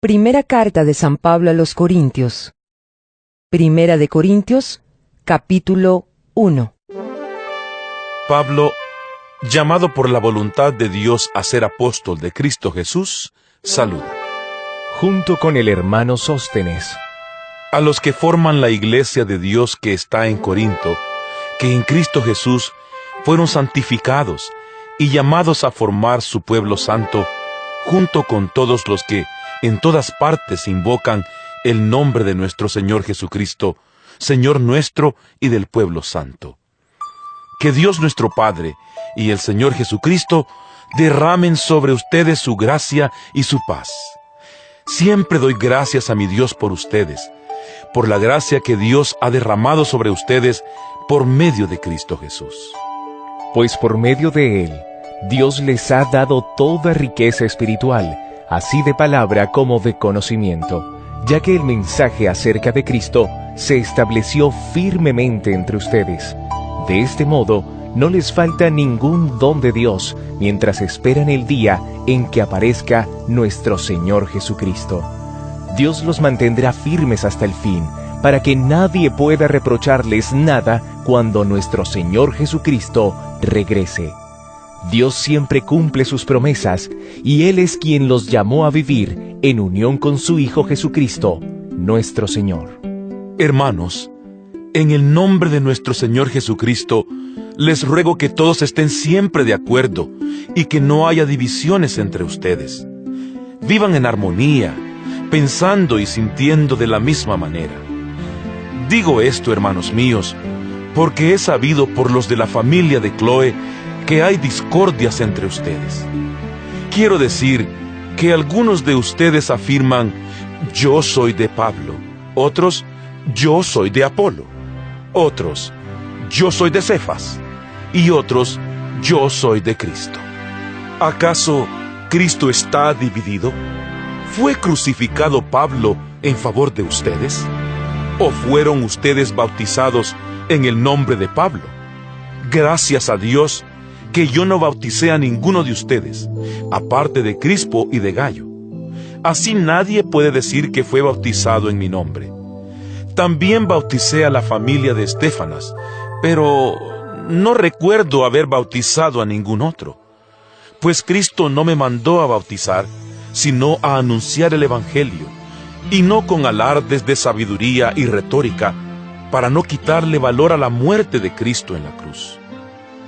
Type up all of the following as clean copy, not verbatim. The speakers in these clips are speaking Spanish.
Primera carta de San Pablo a los Corintios. Primera de Corintios, capítulo 1. Pablo, llamado por la voluntad de Dios a ser apóstol de Cristo Jesús, saluda. Junto con el hermano Sóstenes, A los que forman la iglesia de Dios que está en Corinto, que en Cristo Jesús fueron santificados y llamados a formar su pueblo santo, junto con todos los que en todas partes invocan el nombre de nuestro Señor Jesucristo, Señor nuestro y del pueblo santo. Que Dios nuestro Padre y el Señor Jesucristo derramen sobre ustedes su gracia y su paz. Siempre doy gracias a mi Dios por ustedes, por la gracia que Dios ha derramado sobre ustedes por medio de Cristo Jesús. pues por medio de él, Dios les ha dado toda riqueza espiritual, así de palabra como de conocimiento, ya que el mensaje acerca de Cristo se estableció firmemente entre ustedes. De este modo, no les falta ningún don de Dios, mientras esperan el día en que aparezca nuestro Señor Jesucristo. Dios los mantendrá firmes hasta el fin, para que nadie pueda reprocharles nada cuando nuestro Señor Jesucristo regrese. Dios siempre cumple sus promesas, y Él es quien los llamó a vivir en unión con su Hijo Jesucristo, nuestro Señor. Hermanos, en el nombre de nuestro Señor Jesucristo, les ruego que todos estén siempre de acuerdo y que no haya divisiones entre ustedes. Vivan en armonía, pensando y sintiendo de la misma manera. Digo esto, hermanos míos, porque he sabido por los de la familia de Cloé que hay discordias entre ustedes. Quiero decir que algunos de ustedes afirman, yo soy de Pablo, otros, yo soy de Apolo, otros, yo soy de Cefas, y otros, yo soy de Cristo. ¿Acaso Cristo está dividido? ¿Fue crucificado Pablo en favor de ustedes? ¿O fueron ustedes bautizados en el nombre de Pablo? Gracias a Dios que yo no bauticé a ninguno de ustedes, aparte de Crispo y de Gayo. Así nadie puede decir que fue bautizado en mi nombre. También bauticé a la familia de Estéfanas, pero no recuerdo haber bautizado a ningún otro. Pues Cristo no me mandó a bautizar, sino a anunciar el Evangelio, y no con alardes de sabiduría y retórica, para no quitarle valor a la muerte de Cristo en la cruz.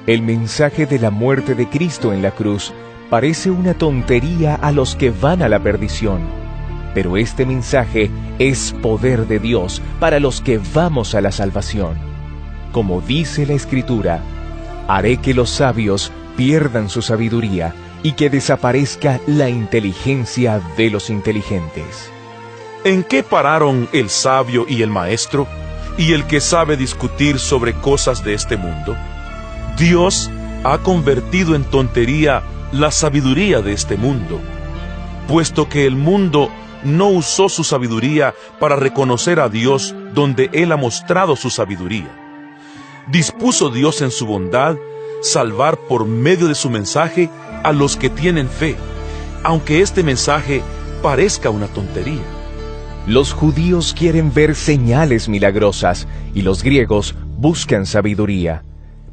El mensaje de la muerte de Cristo en la cruz parece una tontería a los que van a la perdición, pero este mensaje es poder de Dios para los que vamos a la salvación. Como dice la Escritura, haré que los sabios pierdan su sabiduría y que desaparezca la inteligencia de los inteligentes. ¿En qué pararon el sabio y el maestro, y el que sabe discutir sobre cosas de este mundo? Dios ha convertido en tontería la sabiduría de este mundo, puesto que el mundo no usó su sabiduría para reconocer a Dios donde Él ha mostrado su sabiduría. Dispuso Dios en su bondad salvar por medio de su mensaje a los que tienen fe, aunque este mensaje parezca una tontería. Los judíos quieren ver señales milagrosas y los griegos buscan sabiduría.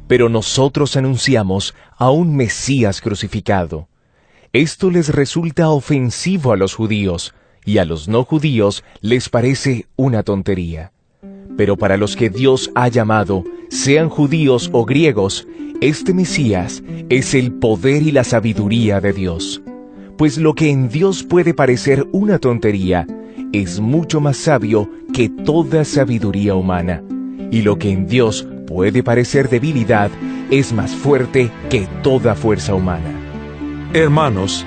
Pero nosotros anunciamos a un Mesías crucificado. Esto les resulta ofensivo a los judíos, y a los no judíos les parece una tontería. Pero para los que Dios ha llamado, sean judíos o griegos, este Mesías es el poder y la sabiduría de Dios. Pues lo que en Dios puede parecer una tontería, es mucho más sabio que toda sabiduría humana. Y lo que en Dios puede parecer debilidad, es más fuerte que toda fuerza humana. Hermanos,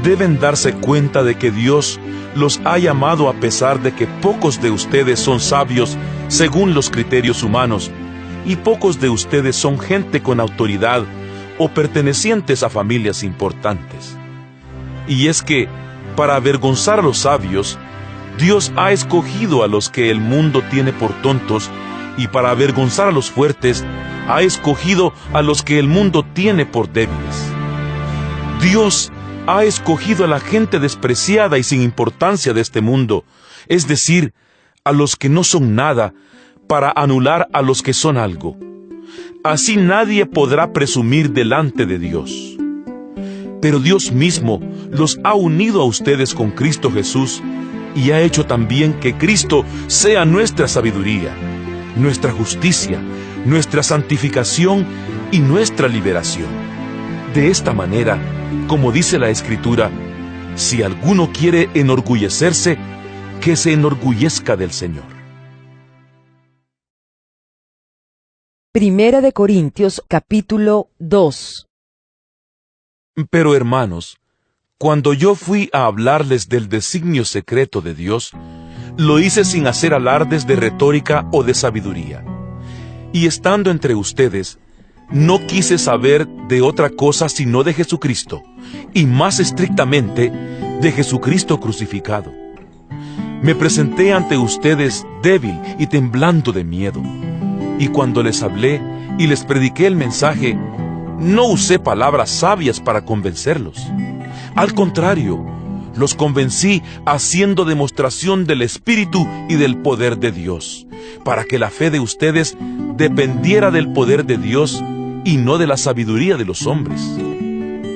deben darse cuenta de que Dios los ha llamado a pesar de que pocos de ustedes son sabios según los criterios humanos, y pocos de ustedes son gente con autoridad o pertenecientes a familias importantes. Y es que, para avergonzar a los sabios, Dios ha escogido a los que el mundo tiene por tontos, y para avergonzar a los fuertes, ha escogido a los que el mundo tiene por débiles. Dios ha escogido a la gente despreciada y sin importancia de este mundo, es decir, a los que no son nada, para anular a los que son algo. Así nadie podrá presumir delante de Dios. Pero Dios mismo los ha unido a ustedes con Cristo Jesús y ha hecho también que Cristo sea nuestra sabiduría, nuestra justicia, nuestra santificación y nuestra liberación. De esta manera, como dice la Escritura, si alguno quiere enorgullecerse, que se enorgullezca del Señor. Primera de Corintios, capítulo 2. Pero hermanos, cuando yo fui a hablarles del designio secreto de Dios, lo hice sin hacer alardes de retórica o de sabiduría. Y estando entre ustedes, no quise saber de otra cosa sino de Jesucristo, y más estrictamente de Jesucristo crucificado. Me presenté ante ustedes débil y temblando de miedo. Y cuando les hablé y les prediqué el mensaje, no usé palabras sabias para convencerlos. Al contrario, los convencí haciendo demostración del Espíritu y del poder de Dios, para que la fe de ustedes dependiera del poder de Dios y no de la sabiduría de los hombres.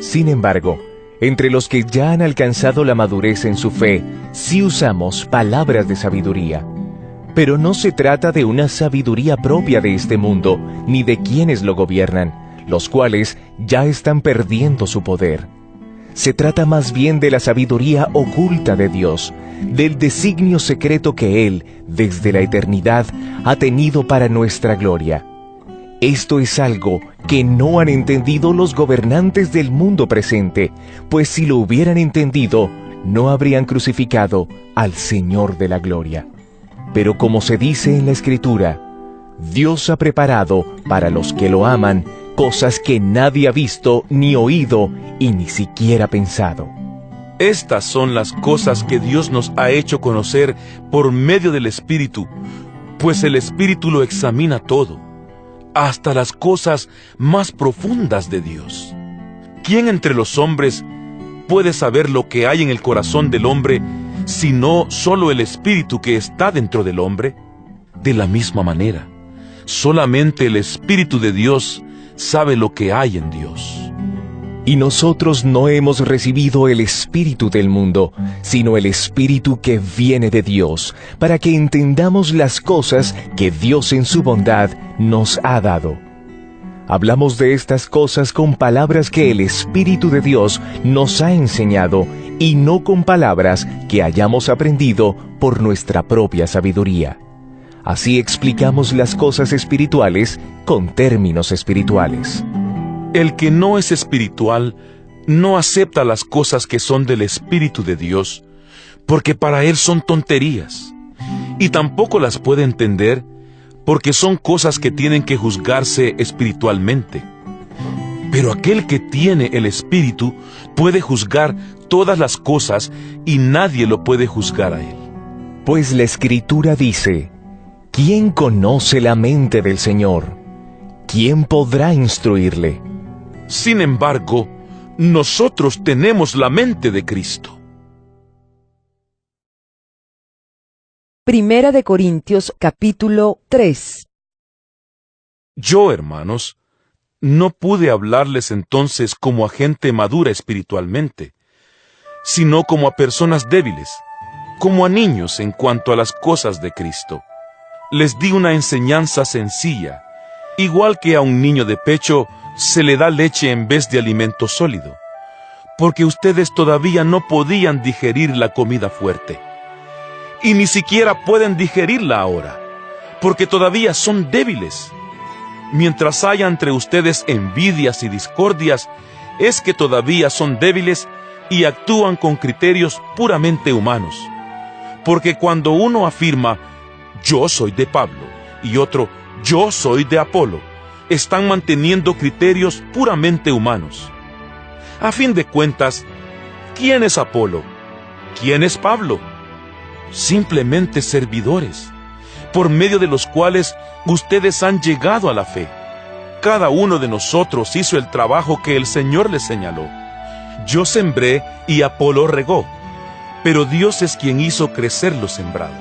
Sin embargo, entre los que ya han alcanzado la madurez en su fe, sí usamos palabras de sabiduría. Pero no se trata de una sabiduría propia de este mundo, ni de quienes lo gobiernan, los cuales ya están perdiendo su poder. Se trata más bien de la sabiduría oculta de Dios, del designio secreto que Él, desde la eternidad, ha tenido para nuestra gloria. Esto es algo que no han entendido los gobernantes del mundo presente, pues si lo hubieran entendido, no habrían crucificado al Señor de la gloria. Pero como se dice en la Escritura, Dios ha preparado para los que lo aman cosas que nadie ha visto ni oído y ni siquiera pensado. Estas son las cosas que Dios nos ha hecho conocer por medio del Espíritu, pues el Espíritu lo examina todo, hasta las cosas más profundas de Dios. ¿Quién entre los hombres puede saber lo que hay en el corazón del hombre, sino solo el Espíritu que está dentro del hombre? De la misma manera, solamente el Espíritu de Dios sabe lo que hay en Dios. Y nosotros no hemos recibido el espíritu del mundo, sino el Espíritu que viene de Dios, para que entendamos las cosas que Dios en su bondad nos ha dado. Hablamos de estas cosas con palabras que el Espíritu de Dios nos ha enseñado, y no con palabras que hayamos aprendido por nuestra propia sabiduría. Así explicamos las cosas espirituales con términos espirituales. El que no es espiritual no acepta las cosas que son del Espíritu de Dios, porque para él son tonterías, y tampoco las puede entender, porque son cosas que tienen que juzgarse espiritualmente. Pero aquel que tiene el Espíritu puede juzgar todas las cosas, y nadie lo puede juzgar a él. Pues la Escritura dice: ¿quién conoce la mente del Señor? ¿Quién podrá instruirle? Sin embargo, nosotros tenemos la mente de Cristo. Primera de Corintios, capítulo 3. Yo, hermanos, no pude hablarles entonces como a gente madura espiritualmente, sino como a personas débiles, como a niños en cuanto a las cosas de Cristo. Les di una enseñanza sencilla, igual que a un niño de pecho se le da leche en vez de alimento sólido, porque ustedes todavía no podían digerir la comida fuerte, y ni siquiera pueden digerirla ahora, porque todavía son débiles. Mientras haya entre ustedes envidias y discordias, es que todavía son débiles y actúan con criterios puramente humanos, porque cuando uno afirma, yo soy de Pablo, y otro, yo soy de Apolo, están manteniendo criterios puramente humanos. A fin de cuentas, ¿quién es Apolo? ¿Quién es Pablo? Simplemente servidores, por medio de los cuales ustedes han llegado a la fe. Cada uno de nosotros hizo el trabajo que el Señor les señaló. Yo sembré y Apolo regó, pero Dios es quien hizo crecer lo sembrado.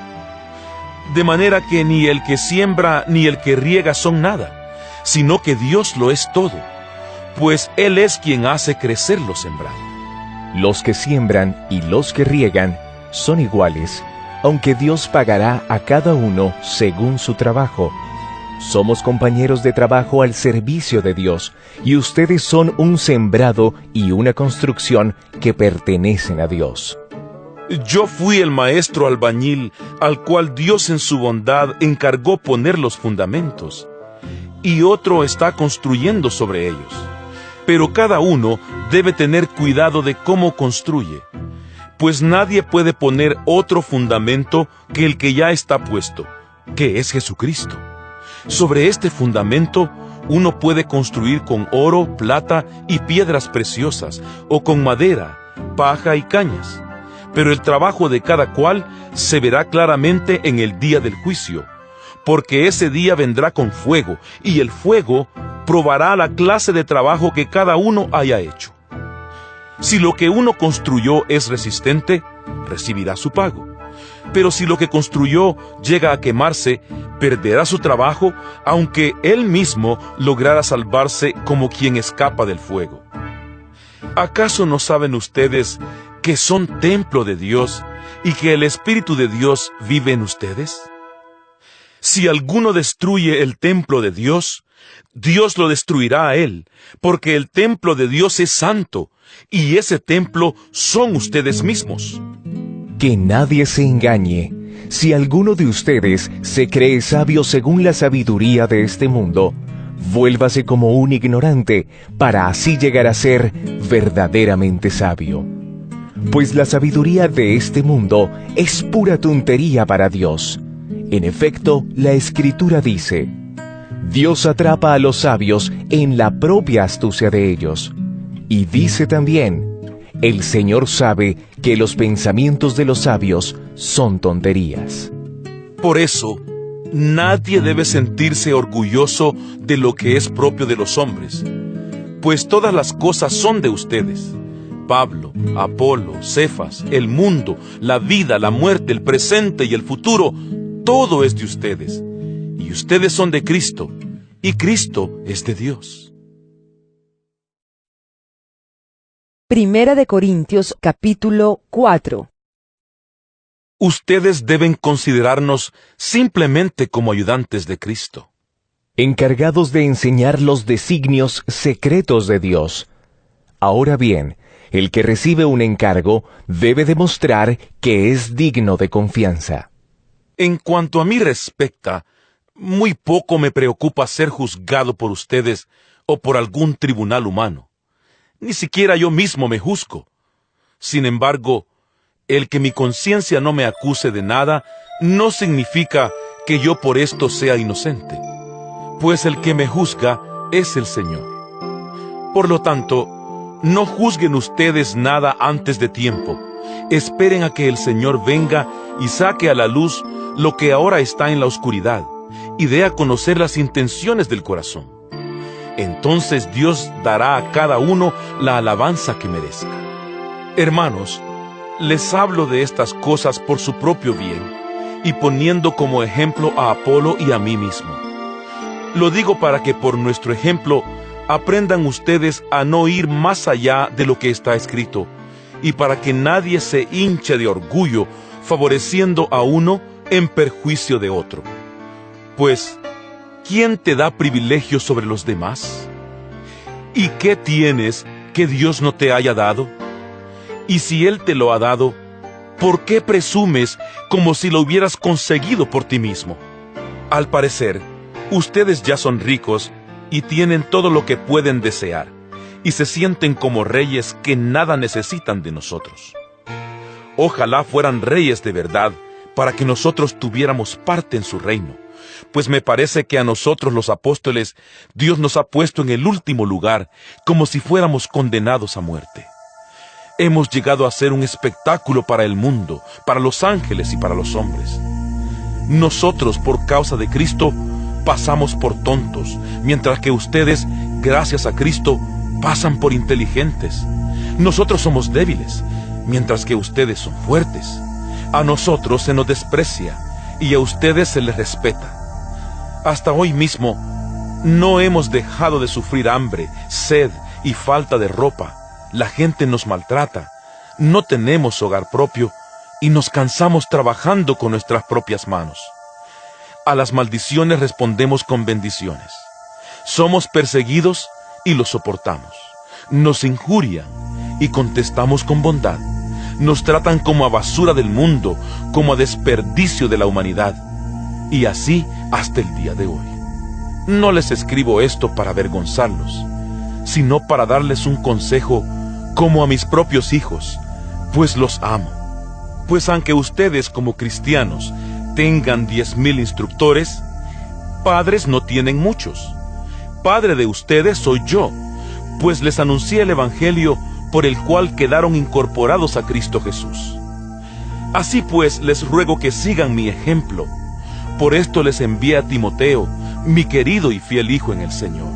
De manera que ni el que siembra ni el que riega son nada, sino que Dios lo es todo, pues Él es quien hace crecer lo sembrado. Los que siembran y los que riegan son iguales, aunque Dios pagará a cada uno según su trabajo. Somos compañeros de trabajo al servicio de Dios, y ustedes son un sembrado y una construcción que pertenecen a Dios. Yo fui el maestro albañil al cual Dios en su bondad encargó poner los fundamentos, y otro está construyendo sobre ellos. Pero cada uno debe tener cuidado de cómo construye, pues nadie puede poner otro fundamento que el que ya está puesto, que es Jesucristo. Sobre este fundamento, uno puede construir con oro, plata y piedras preciosas, o con madera, paja y cañas. Pero el trabajo de cada cual se verá claramente en el día del juicio, porque ese día vendrá con fuego, y el fuego probará la clase de trabajo que cada uno haya hecho. Si lo que uno construyó es resistente, recibirá su pago. Pero si lo que construyó llega a quemarse, perderá su trabajo, aunque él mismo lograra salvarse como quien escapa del fuego. ¿Acaso no saben ustedes que son templo de Dios y que el Espíritu de Dios vive en ustedes? Si alguno destruye el templo de Dios, Dios lo destruirá a él, porque el templo de Dios es santo, y ese templo son ustedes mismos. Que nadie se engañe. Si alguno de ustedes se cree sabio según la sabiduría de este mundo, vuélvase como un ignorante, para así llegar a ser verdaderamente sabio. Pues la sabiduría de este mundo es pura tontería para Dios. En efecto, la Escritura dice: Dios atrapa a los sabios en la propia astucia de ellos. Y dice también: el Señor sabe que los pensamientos de los sabios son tonterías. Por eso, nadie debe sentirse orgulloso de lo que es propio de los hombres, pues todas las cosas son de ustedes. Pablo, Apolo, Cefas, el mundo, la vida, la muerte, el presente y el futuro, todo es de ustedes. Y ustedes son de Cristo, y Cristo es de Dios. Primera de Corintios, capítulo 4. Ustedes deben considerarnos simplemente como ayudantes de Cristo, encargados de enseñar los designios secretos de Dios. Ahora bien, el que recibe un encargo debe demostrar que es digno de confianza. En cuanto a mí respecta, muy poco me preocupa ser juzgado por ustedes o por algún tribunal humano. Ni siquiera yo mismo me juzgo. Sin embargo, el que mi conciencia no me acuse de nada no significa que yo por esto sea inocente, pues el que me juzga es el Señor. Por lo tanto, no juzguen ustedes nada antes de tiempo. Esperen a que el Señor venga y saque a la luz lo que ahora está en la oscuridad, y dé a conocer las intenciones del corazón. Entonces Dios dará a cada uno la alabanza que merezca. Hermanos, les hablo de estas cosas por su propio bien, y poniendo como ejemplo a Apolo y a mí mismo. Lo digo para que por nuestro ejemplo aprendan ustedes a no ir más allá de lo que está escrito, y para que nadie se hinche de orgullo, favoreciendo a uno en perjuicio de otro. Pues, ¿quién te da privilegios sobre los demás? ¿Y qué tienes que Dios no te haya dado? Y si Él te lo ha dado, ¿por qué presumes como si lo hubieras conseguido por ti mismo? Al parecer, ustedes ya son ricos y tienen todo lo que pueden desear, y se sienten como reyes que nada necesitan de nosotros. Ojalá fueran reyes de verdad, para que nosotros tuviéramos parte en su reino, pues me parece que a nosotros los apóstoles Dios nos ha puesto en el último lugar, como si fuéramos condenados a muerte. Hemos llegado a ser un espectáculo para el mundo, para los ángeles y para los hombres. Nosotros, por causa de Cristo, pasamos por tontos, mientras que ustedes, gracias a Cristo, pasan por inteligentes. Nosotros somos débiles, mientras que ustedes son fuertes. A nosotros se nos desprecia y a ustedes se les respeta. Hasta hoy mismo no hemos dejado de sufrir hambre, sed y falta de ropa. La gente nos maltrata, no tenemos hogar propio y nos cansamos trabajando con nuestras propias manos. A las maldiciones respondemos con bendiciones. Somos perseguidos y lo soportamos. Nos injurian y contestamos con bondad. Nos tratan como a basura del mundo, como a desperdicio de la humanidad. Y así hasta el día de hoy. No les escribo esto para avergonzarlos, sino para darles un consejo como a mis propios hijos, pues los amo. Pues aunque ustedes como cristianos tengan 10,000 instructores, padres no tienen muchos. Padre de ustedes soy yo, pues les anuncié el Evangelio por el cual quedaron incorporados a Cristo Jesús. Así pues, les ruego que sigan mi ejemplo. Por esto les envié a Timoteo, mi querido y fiel hijo en el Señor.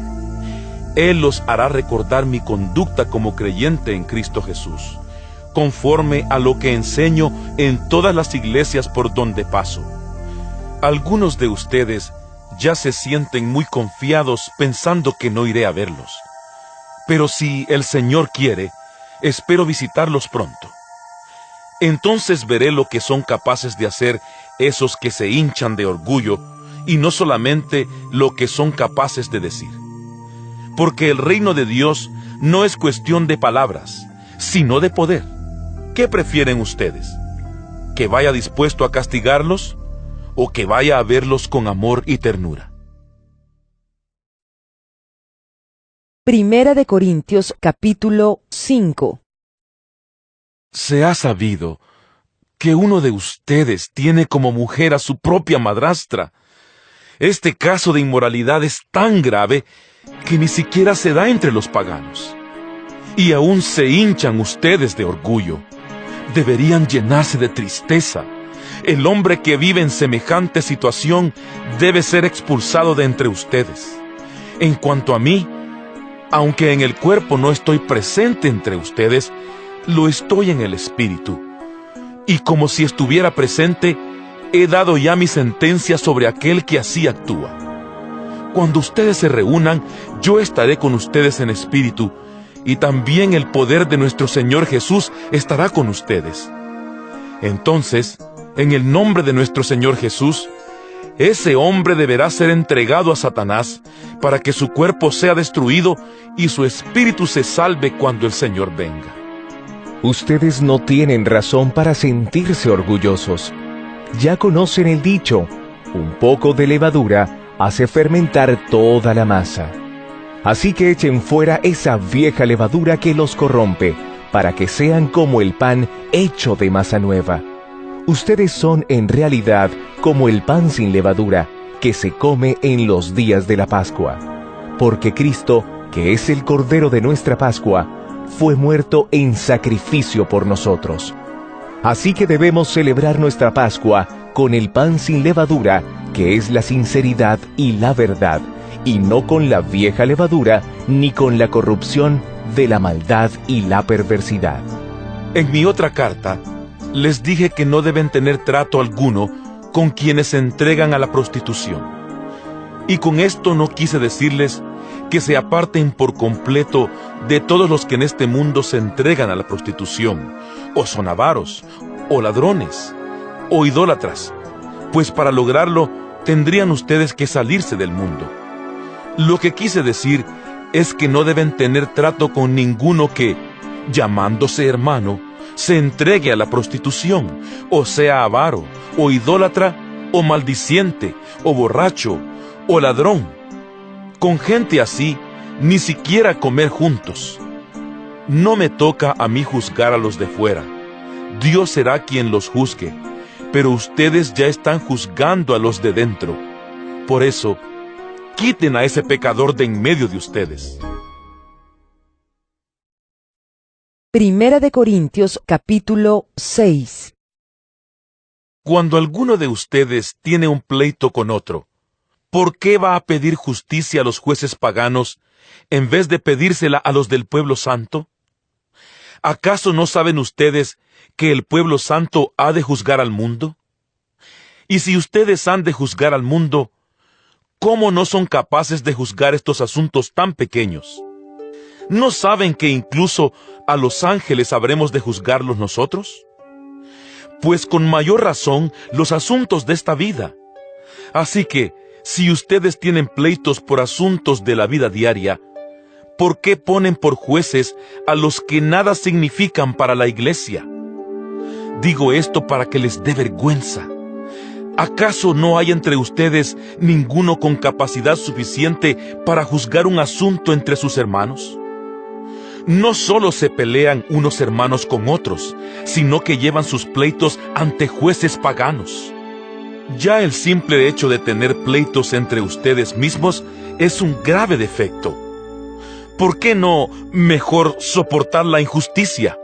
Él los hará recordar mi conducta como creyente en Cristo Jesús, conforme a lo que enseño en todas las iglesias por donde paso. Algunos de ustedes ya se sienten muy confiados pensando que no iré a verlos. Pero si el Señor quiere, espero visitarlos pronto. Entonces veré lo que son capaces de hacer esos que se hinchan de orgullo, y no solamente lo que son capaces de decir. Porque el reino de Dios no es cuestión de palabras, sino de poder. ¿Qué prefieren ustedes? ¿Que vaya dispuesto a castigarlos o que vaya a verlos con amor y ternura? Primera de Corintios, capítulo 5. Se ha sabido que uno de ustedes tiene como mujer a su propia madrastra. Este caso de inmoralidad es tan grave que ni siquiera se da entre los paganos. Y aún se hinchan ustedes de orgullo. Deberían llenarse de tristeza. El hombre que vive en semejante situación debe ser expulsado de entre ustedes. En cuanto a mí, aunque en el cuerpo no estoy presente entre ustedes, lo estoy en el espíritu. Y como si estuviera presente, he dado ya mi sentencia sobre aquel que así actúa. Cuando ustedes se reúnan, yo estaré con ustedes en espíritu, y también el poder de nuestro Señor Jesús estará con ustedes. Entonces, en el nombre de nuestro Señor Jesús, ese hombre deberá ser entregado a Satanás para que su cuerpo sea destruido y su espíritu se salve cuando el Señor venga. Ustedes no tienen razón para sentirse orgullosos. Ya conocen el dicho, un poco de levadura hace fermentar toda la masa. Así que echen fuera esa vieja levadura que los corrompe, para que sean como el pan hecho de masa nueva. Ustedes son en realidad como el pan sin levadura, que se come en los días de la Pascua. Porque Cristo, que es el Cordero de nuestra Pascua, fue muerto en sacrificio por nosotros. Así que debemos celebrar nuestra Pascua con el pan sin levadura, que es la sinceridad y la verdad, y no con la vieja levadura, ni con la corrupción de la maldad y la perversidad. En mi otra carta, les dije que no deben tener trato alguno con quienes se entregan a la prostitución. Y con esto no quise decirles que se aparten por completo de todos los que en este mundo se entregan a la prostitución, o son avaros, o ladrones, o idólatras, pues para lograrlo tendrían ustedes que salirse del mundo. Lo que quise decir es que no deben tener trato con ninguno que, llamándose hermano, se entregue a la prostitución, o sea avaro, o idólatra, o maldiciente, o borracho, o ladrón. Con gente así, ni siquiera comer juntos. No me toca a mí juzgar a los de fuera. Dios será quien los juzgue, pero ustedes ya están juzgando a los de dentro. Por eso, quiten a ese pecador de en medio de ustedes. Primera de Corintios, capítulo 6. Cuando alguno de ustedes tiene un pleito con otro, ¿por qué va a pedir justicia a los jueces paganos en vez de pedírsela a los del pueblo santo? ¿Acaso no saben ustedes que el pueblo santo ha de juzgar al mundo? Y si ustedes han de juzgar al mundo, ¿cómo no son capaces de juzgar estos asuntos tan pequeños? ¿No saben que incluso a los ángeles habremos de juzgarlos nosotros? Pues con mayor razón los asuntos de esta vida. Así que, si ustedes tienen pleitos por asuntos de la vida diaria, ¿por qué ponen por jueces a los que nada significan para la iglesia? Digo esto para que les dé vergüenza. ¿Acaso no hay entre ustedes ninguno con capacidad suficiente para juzgar un asunto entre sus hermanos? No solo se pelean unos hermanos con otros, sino que llevan sus pleitos ante jueces paganos. Ya el simple hecho de tener pleitos entre ustedes mismos es un grave defecto. ¿Por qué no mejor soportar la injusticia?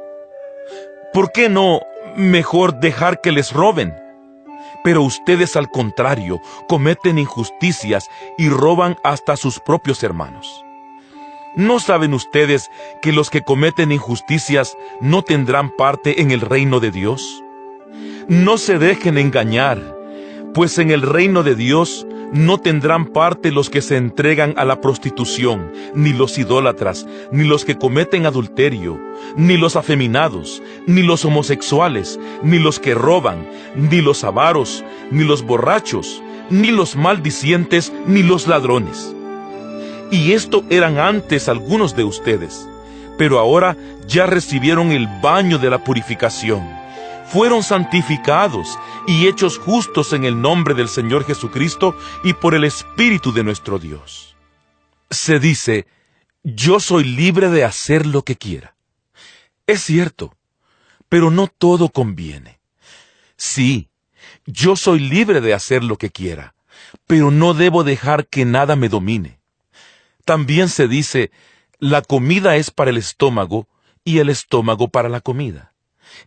¿Por qué no mejor dejar que les roben? Pero ustedes, al contrario, cometen injusticias y roban hasta a sus propios hermanos. ¿No saben ustedes que los que cometen injusticias no tendrán parte en el reino de Dios? No se dejen engañar, pues en el reino de Dios no tendrán parte los que se entregan a la prostitución, ni los idólatras, ni los que cometen adulterio, ni los afeminados, ni los homosexuales, ni los que roban, ni los avaros, ni los borrachos, ni los maldicientes, ni los ladrones. Y esto eran antes algunos de ustedes, pero ahora ya recibieron el baño de la purificación. Fueron santificados y hechos justos en el nombre del Señor Jesucristo y por el Espíritu de nuestro Dios. Se dice, yo soy libre de hacer lo que quiera. Es cierto, pero no todo conviene. Sí, yo soy libre de hacer lo que quiera, pero no debo dejar que nada me domine. También se dice, la comida es para el estómago y el estómago para la comida.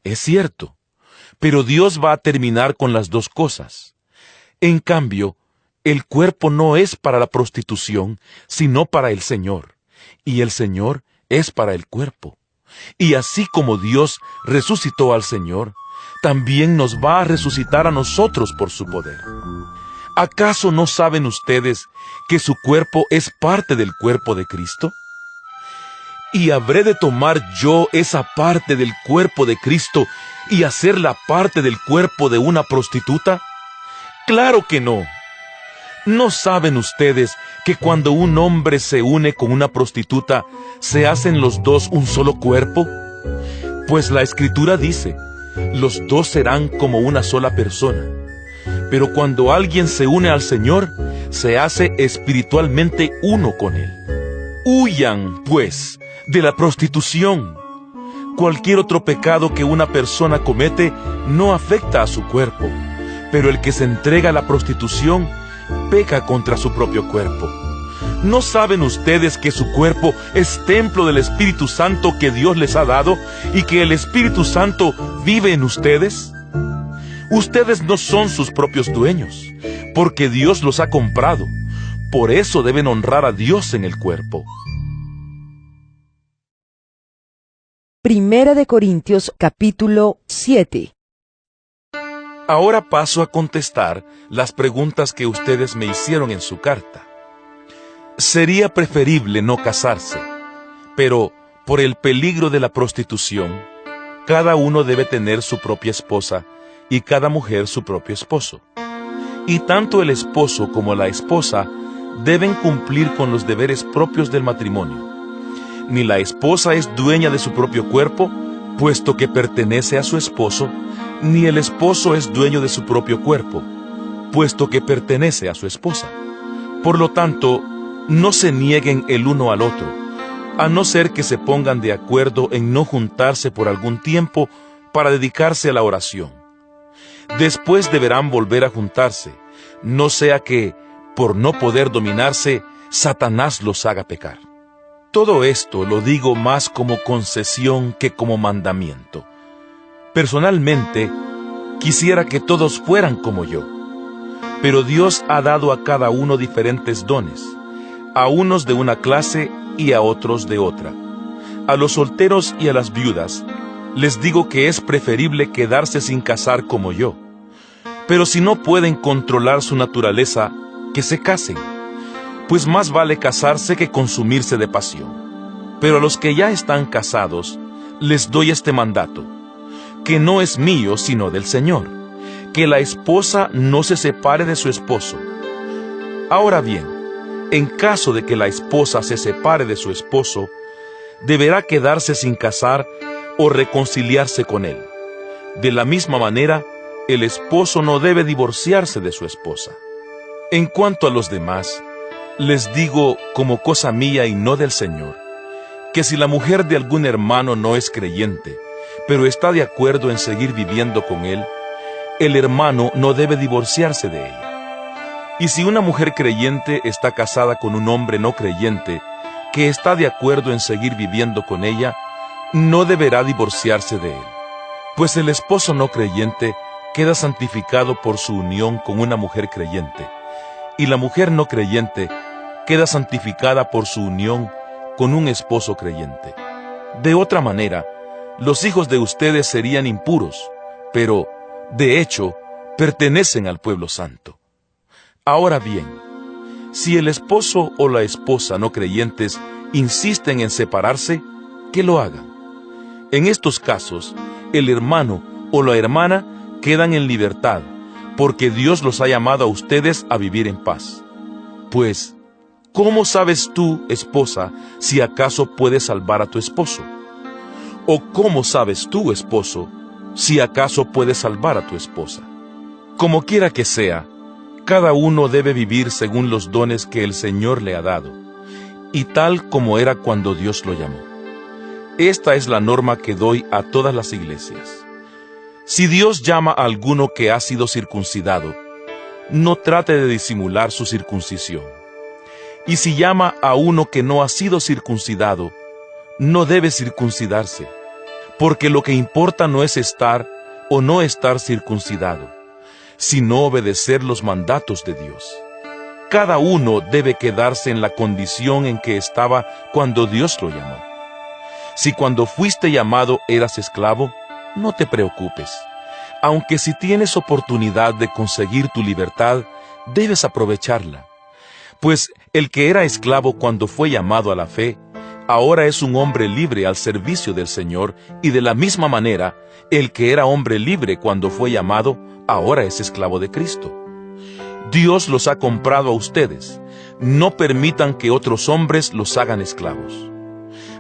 Es cierto, pero Dios va a terminar con las dos cosas. En cambio, el cuerpo no es para la prostitución, sino para el Señor, y el Señor es para el cuerpo. Y así como Dios resucitó al Señor, también nos va a resucitar a nosotros por su poder. ¿Acaso no saben ustedes que su cuerpo es parte del cuerpo de Cristo? ¿Y habré de tomar yo esa parte del cuerpo de Cristo y hacerla parte del cuerpo de una prostituta? ¡Claro que no! ¿No saben ustedes que cuando un hombre se une con una prostituta, se hacen los dos un solo cuerpo? Pues la Escritura dice, los dos serán como una sola persona. Pero cuando alguien se une al Señor, se hace espiritualmente uno con Él. Huyan, pues, de la prostitución. Cualquier otro pecado que una persona comete no afecta a su cuerpo, pero el que se entrega a la prostitución peca contra su propio cuerpo. ¿No saben ustedes que su cuerpo es templo del Espíritu Santo que Dios les ha dado y que el Espíritu Santo vive en ustedes? Ustedes no son sus propios dueños, porque Dios los ha comprado. Por eso deben honrar a Dios en el cuerpo. Primera de Corintios, capítulo 7. Ahora paso a contestar las preguntas que ustedes me hicieron en su carta. Sería preferible no casarse, pero por el peligro de la prostitución, cada uno debe tener su propia esposa y cada mujer su propio esposo. Y tanto el esposo como la esposa deben cumplir con los deberes propios del matrimonio. Ni la esposa es dueña de su propio cuerpo, puesto que pertenece a su esposo, ni el esposo es dueño de su propio cuerpo, puesto que pertenece a su esposa. Por lo tanto, no se nieguen el uno al otro, a no ser que se pongan de acuerdo en no juntarse por algún tiempo para dedicarse a la oración. Después deberán volver a juntarse, no sea que, por no poder dominarse, Satanás los haga pecar. Todo esto lo digo más como concesión que como mandamiento. Personalmente, quisiera que todos fueran como yo. Pero Dios ha dado a cada uno diferentes dones, a unos de una clase y a otros de otra. A los solteros y a las viudas les digo que es preferible quedarse sin casar como yo. Pero si no pueden controlar su naturaleza, que se casen, pues más vale casarse que consumirse de pasión. Pero a los que ya están casados, les doy este mandato, que no es mío sino del Señor, que la esposa no se separe de su esposo. Ahora bien, en caso de que la esposa se separe de su esposo, deberá quedarse sin casar o reconciliarse con él. De la misma manera, el esposo no debe divorciarse de su esposa. En cuanto a los demás, les digo como cosa mía y no del Señor, que si la mujer de algún hermano no es creyente, pero está de acuerdo en seguir viviendo con él, el hermano no debe divorciarse de ella. Y si una mujer creyente está casada con un hombre no creyente, que está de acuerdo en seguir viviendo con ella, no deberá divorciarse de él. Pues el esposo no creyente queda santificado por su unión con una mujer creyente, y la mujer no creyente queda santificada por su unión con un esposo creyente. De otra manera, los hijos de ustedes serían impuros, pero, de hecho, pertenecen al pueblo santo. Ahora bien, si el esposo o la esposa no creyentes insisten en separarse, que lo hagan. En estos casos, el hermano o la hermana quedan en libertad, porque Dios los ha llamado a ustedes a vivir en paz. Pues, ¿cómo sabes tú, esposa, si acaso puedes salvar a tu esposo? ¿O cómo sabes tú, esposo, si acaso puedes salvar a tu esposa? Como quiera que sea, cada uno debe vivir según los dones que el Señor le ha dado, y tal como era cuando Dios lo llamó. Esta es la norma que doy a todas las iglesias. Si Dios llama a alguno que ha sido circuncidado, no trate de disimular su circuncisión. Y si llama a uno que no ha sido circuncidado, no debe circuncidarse, porque lo que importa no es estar o no estar circuncidado, sino obedecer los mandatos de Dios. Cada uno debe quedarse en la condición en que estaba cuando Dios lo llamó. Si cuando fuiste llamado eras esclavo, no te preocupes, aunque si tienes oportunidad de conseguir tu libertad, debes aprovecharla. Pues el que era esclavo cuando fue llamado a la fe, ahora es un hombre libre al servicio del Señor, y de la misma manera, el que era hombre libre cuando fue llamado, ahora es esclavo de Cristo. Dios los ha comprado a ustedes. No permitan que otros hombres los hagan esclavos.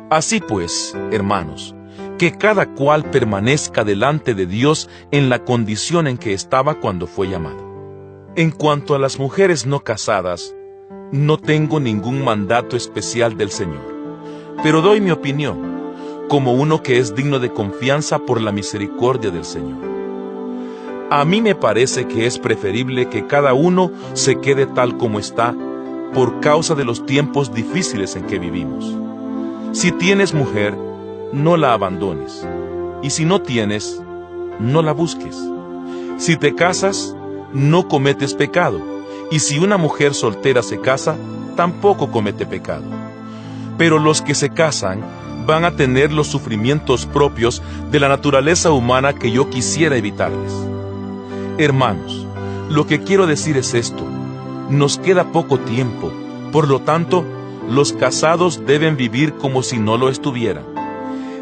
Así pues, hermanos, que cada cual permanezca delante de Dios en la condición en que estaba cuando fue llamado. En cuanto a las mujeres no casadas, no tengo ningún mandato especial del Señor, pero doy mi opinión, como uno que es digno de confianza por la misericordia del Señor. A mí me parece que es preferible que cada uno se quede tal como está, por causa de los tiempos difíciles en que vivimos. Si tienes mujer, no la abandones, y si no tienes, no la busques. Si te casas, no cometes pecado, y si una mujer soltera se casa, tampoco comete pecado. Pero los que se casan van a tener los sufrimientos propios de la naturaleza humana que yo quisiera evitarles. Hermanos, lo que quiero decir es esto: nos queda poco tiempo, por lo tanto, los casados deben vivir como si no lo estuvieran.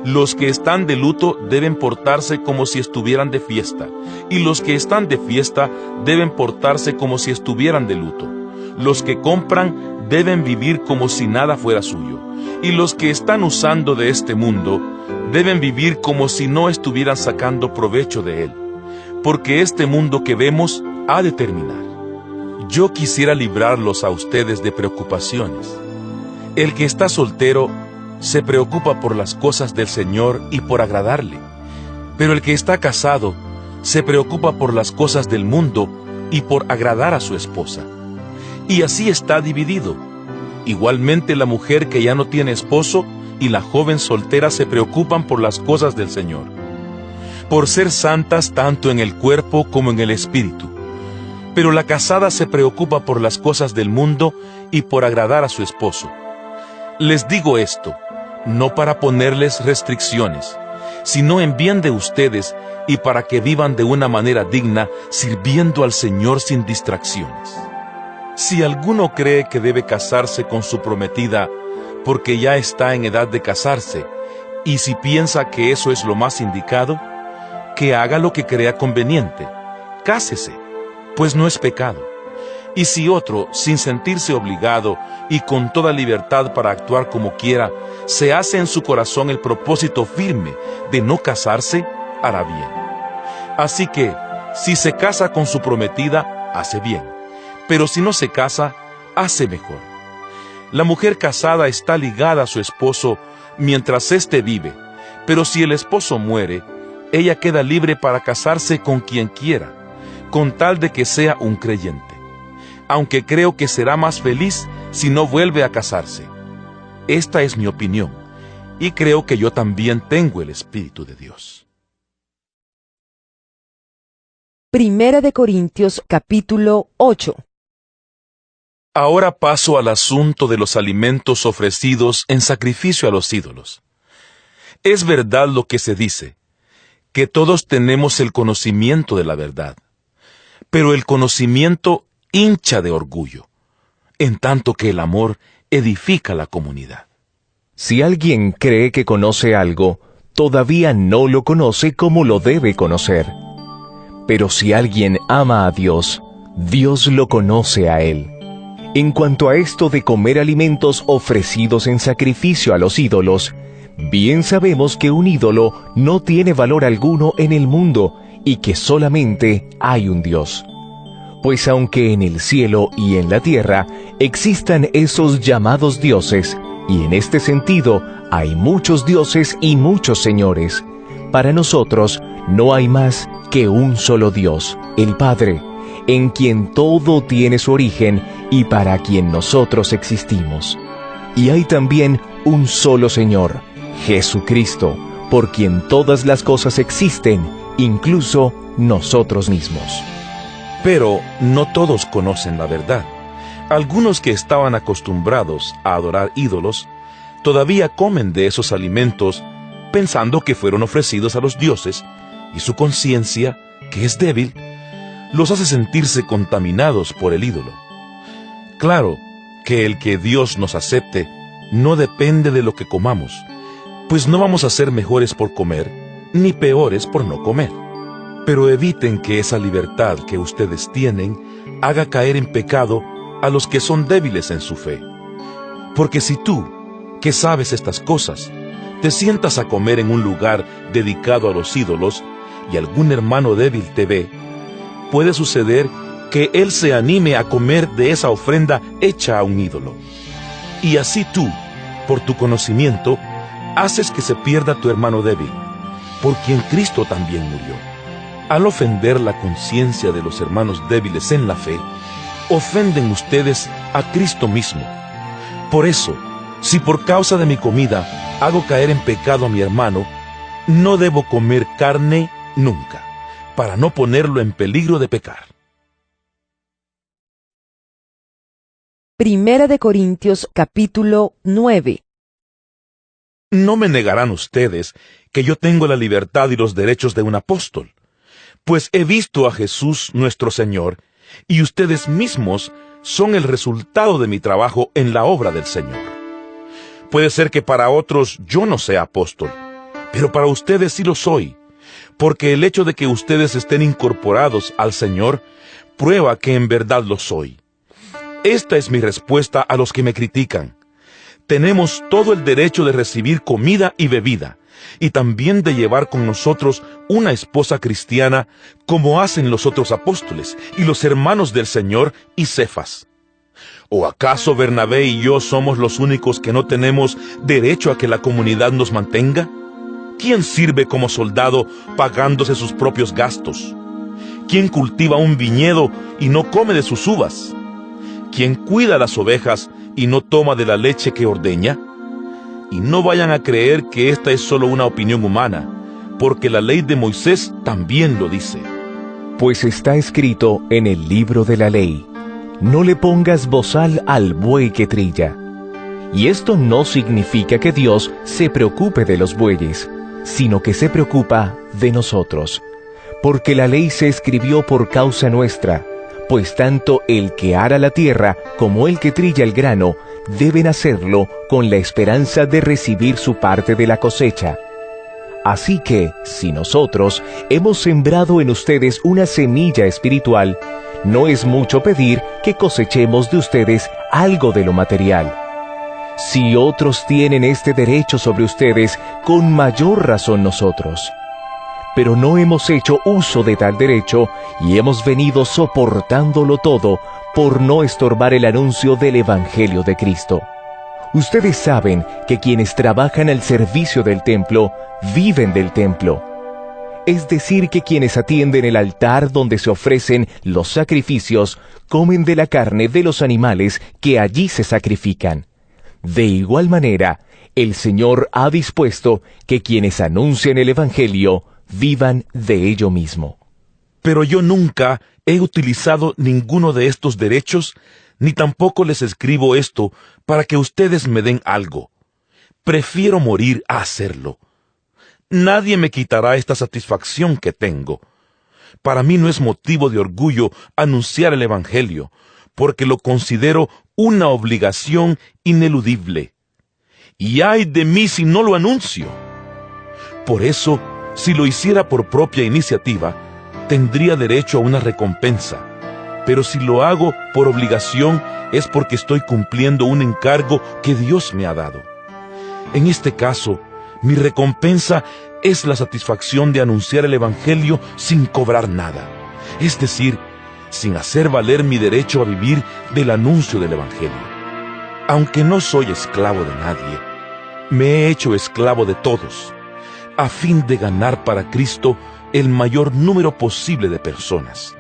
Los que están de luto deben portarse como si estuvieran de fiesta, y los que están de fiesta deben portarse como si estuvieran de luto. Los que compran deben vivir como si nada fuera suyo, y los que están usando de este mundo deben vivir como si no estuvieran sacando provecho de él, porque este mundo que vemos ha de terminar. Yo quisiera librarlos a ustedes de preocupaciones. El que está soltero se preocupa por las cosas del Señor y por agradarle, pero el que está casado se preocupa por las cosas del mundo y por agradar a su esposa. Y así está dividido. Igualmente la mujer que ya no tiene esposo y la joven soltera se preocupan por las cosas del Señor, por ser santas tanto en el cuerpo como en el espíritu. Pero la casada se preocupa por las cosas del mundo y por agradar a su esposo. Les digo esto, no para ponerles restricciones, sino en bien de ustedes y para que vivan de una manera digna, sirviendo al Señor sin distracciones. Si alguno cree que debe casarse con su prometida porque ya está en edad de casarse, y si piensa que eso es lo más indicado, que haga lo que crea conveniente, cásese, pues no es pecado. Y si otro, sin sentirse obligado y con toda libertad para actuar como quiera, se hace en su corazón el propósito firme de no casarse, hará bien. Así que, si se casa con su prometida, hace bien, pero si no se casa, hace mejor. La mujer casada está ligada a su esposo mientras éste vive, pero si el esposo muere, ella queda libre para casarse con quien quiera, con tal de que sea un creyente. Aunque creo que será más feliz si no vuelve a casarse. Esta es mi opinión, y creo que yo también tengo el Espíritu de Dios. Primera de Corintios, capítulo 8. Ahora paso al asunto de los alimentos ofrecidos en sacrificio a los ídolos. Es verdad lo que se dice, que todos tenemos el conocimiento de la verdad, pero el conocimiento hincha de orgullo, en tanto que el amor edifica la comunidad. Si alguien cree que conoce algo, todavía no lo conoce como lo debe conocer. Pero si alguien ama a Dios, Dios lo conoce a él. En cuanto a esto de comer alimentos ofrecidos en sacrificio a los ídolos, bien sabemos que un ídolo no tiene valor alguno en el mundo y que solamente hay un Dios. Pues aunque en el cielo y en la tierra existan esos llamados dioses, y en este sentido hay muchos dioses y muchos señores, para nosotros no hay más que un solo Dios, el Padre, en quien todo tiene su origen y para quien nosotros existimos. Y hay también un solo Señor, Jesucristo, por quien todas las cosas existen, incluso nosotros mismos. Pero no todos conocen la verdad. Algunos que estaban acostumbrados a adorar ídolos, todavía comen de esos alimentos pensando que fueron ofrecidos a los dioses, y su conciencia, que es débil, los hace sentirse contaminados por el ídolo. Claro que el que Dios nos acepte no depende de lo que comamos, pues no vamos a ser mejores por comer, ni peores por no comer. Pero eviten que esa libertad que ustedes tienen haga caer en pecado a los que son débiles en su fe. Porque si tú, que sabes estas cosas, te sientas a comer en un lugar dedicado a los ídolos y algún hermano débil te ve, puede suceder que él se anime a comer de esa ofrenda hecha a un ídolo. Y así tú, por tu conocimiento, haces que se pierda tu hermano débil, por quien Cristo también murió. Al ofender la conciencia de los hermanos débiles en la fe, ofenden ustedes a Cristo mismo. Por eso, si por causa de mi comida hago caer en pecado a mi hermano, no debo comer carne nunca, para no ponerlo en peligro de pecar. Primera de Corintios, capítulo 9. No me negarán ustedes que yo tengo la libertad y los derechos de un apóstol, pues he visto a Jesús nuestro Señor, y ustedes mismos son el resultado de mi trabajo en la obra del Señor. Puede ser que para otros yo no sea apóstol, pero para ustedes sí lo soy, porque el hecho de que ustedes estén incorporados al Señor prueba que en verdad lo soy. Esta es mi respuesta a los que me critican. Tenemos todo el derecho de recibir comida y bebida, y también de llevar con nosotros una esposa cristiana, como hacen los otros apóstoles y los hermanos del Señor y Cefas. ¿O acaso Bernabé y yo somos los únicos que no tenemos derecho a que la comunidad nos mantenga? ¿Quién sirve como soldado pagándose sus propios gastos? ¿Quién cultiva un viñedo y no come de sus uvas? ¿Quién cuida las ovejas y no toma de la leche que ordeña? Y no vayan a creer que esta es solo una opinión humana, porque la ley de Moisés también lo dice. Pues está escrito en el libro de la ley: no le pongas bozal al buey que trilla. Y esto no significa que Dios se preocupe de los bueyes, sino que se preocupa de nosotros. Porque la ley se escribió por causa nuestra, pues tanto el que ara la tierra como el que trilla el grano deben hacerlo con la esperanza de recibir su parte de la cosecha. Así que, si nosotros hemos sembrado en ustedes una semilla espiritual, no es mucho pedir que cosechemos de ustedes algo de lo material. Si otros tienen este derecho sobre ustedes, con mayor razón nosotros. Pero no hemos hecho uso de tal derecho y hemos venido soportándolo todo por no estorbar el anuncio del Evangelio de Cristo. Ustedes saben que quienes trabajan al servicio del templo viven del templo. Es decir, que quienes atienden el altar donde se ofrecen los sacrificios comen de la carne de los animales que allí se sacrifican. De igual manera, el Señor ha dispuesto que quienes anuncian el Evangelio vivan de ello mismo. Pero yo nunca he utilizado ninguno de estos derechos, ni tampoco les escribo esto para que ustedes me den algo. Prefiero morir a hacerlo. Nadie me quitará esta satisfacción que tengo. Para mí no es motivo de orgullo anunciar el Evangelio, porque lo considero una obligación ineludible. Y ay de mí si no lo anuncio. Por eso, si lo hiciera por propia iniciativa, tendría derecho a una recompensa. Pero si lo hago por obligación, es porque estoy cumpliendo un encargo que Dios me ha dado. En este caso, mi recompensa es la satisfacción de anunciar el Evangelio sin cobrar nada, es decir, sin hacer valer mi derecho a vivir del anuncio del Evangelio. Aunque no soy esclavo de nadie, me he hecho esclavo de todos, a fin de ganar para Cristo el mayor número posible de personas.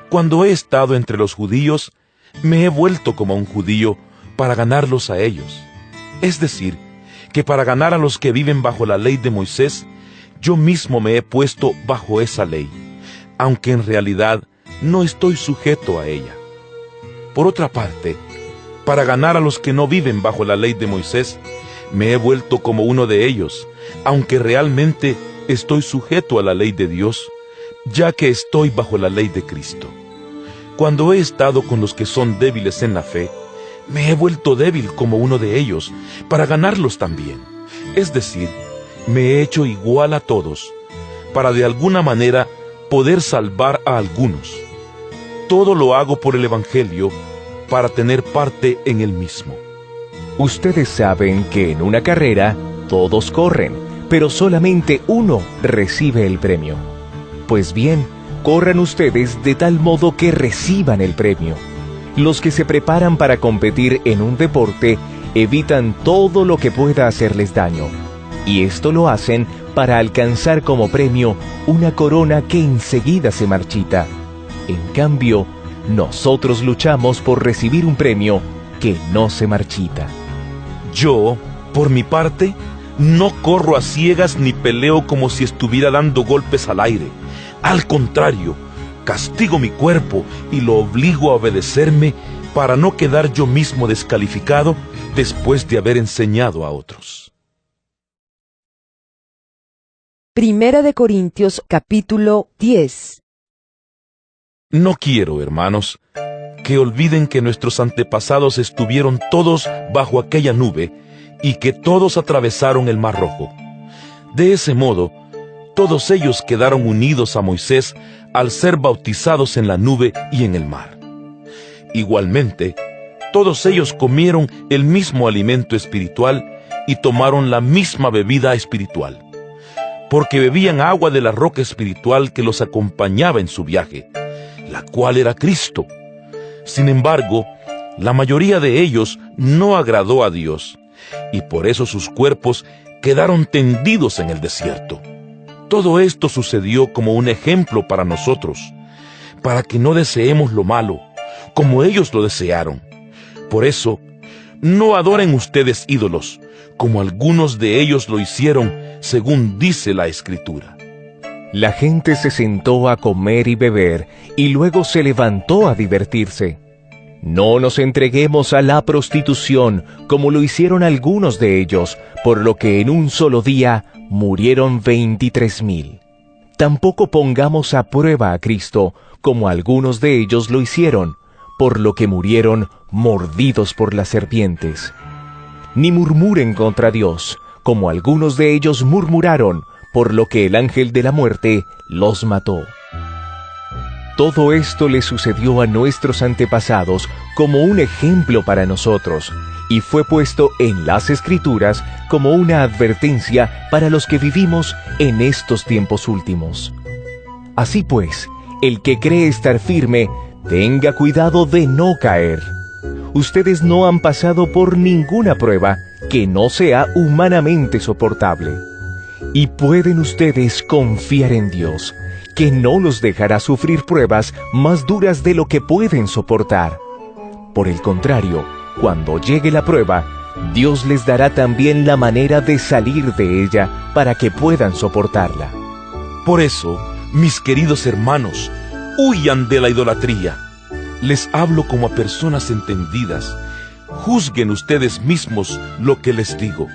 Cuando he estado entre los judíos, me he vuelto como un judío para ganarlos a ellos. Es decir, que para ganar a los que viven bajo la ley de Moisés, yo mismo me he puesto bajo esa ley, aunque en realidad no estoy sujeto a ella. Por otra parte, para ganar a los que no viven bajo la ley de Moisés, me he vuelto como uno de ellos, aunque realmente estoy sujeto a la ley de Dios, ya que estoy bajo la ley de Cristo. Cuando he estado con los que son débiles en la fe, me he vuelto débil como uno de ellos, para ganarlos también. Es decir, me he hecho igual a todos, para de alguna manera poder salvar a algunos. Todo lo hago por el Evangelio, para tener parte en el mismo. Ustedes saben que en una carrera todos corren, pero solamente uno recibe el premio. Pues bien, corran ustedes de tal modo que reciban el premio. Los que se preparan para competir en un deporte evitan todo lo que pueda hacerles daño, y esto lo hacen para alcanzar como premio una corona que enseguida se marchita. En cambio, nosotros luchamos por recibir un premio que no se marchita. Yo, por mi parte, no corro a ciegas ni peleo como si estuviera dando golpes al aire. Al contrario, castigo mi cuerpo y lo obligo a obedecerme para no quedar yo mismo descalificado después de haber enseñado a otros. Primera de Corintios, capítulo 10. No quiero, hermanos, que olviden que nuestros antepasados estuvieron todos bajo aquella nube y que todos atravesaron el Mar Rojo. De ese modo, todos ellos quedaron unidos a Moisés al ser bautizados en la nube y en el mar. Igualmente, todos ellos comieron el mismo alimento espiritual y tomaron la misma bebida espiritual, porque bebían agua de la roca espiritual que los acompañaba en su viaje, la cual era Cristo. Sin embargo, la mayoría de ellos no agradó a Dios, y por eso sus cuerpos quedaron tendidos en el desierto. Todo esto sucedió como un ejemplo para nosotros, para que no deseemos lo malo, como ellos lo desearon. Por eso, no adoren ustedes ídolos, como algunos de ellos lo hicieron, según dice la Escritura. La gente se sentó a comer y beber, y luego se levantó a divertirse. No nos entreguemos a la prostitución, como lo hicieron algunos de ellos, por lo que en un solo día murieron 23,000. Tampoco pongamos a prueba a Cristo, como algunos de ellos lo hicieron, por lo que murieron mordidos por las serpientes. Ni murmuren contra Dios, como algunos de ellos murmuraron, por lo que el ángel de la muerte los mató. Todo esto le sucedió a nuestros antepasados como un ejemplo para nosotros, y fue puesto en las Escrituras como una advertencia para los que vivimos en estos tiempos últimos. Así pues, el que cree estar firme, tenga cuidado de no caer. Ustedes no han pasado por ninguna prueba que no sea humanamente soportable. Y pueden ustedes confiar en Dios, que no los dejará sufrir pruebas más duras de lo que pueden soportar. Por el contrario, cuando llegue la prueba, Dios les dará también la manera de salir de ella para que puedan soportarla. Por eso, mis queridos hermanos, huyan de la idolatría. Les hablo como a personas entendidas. Juzguen ustedes mismos lo que les digo.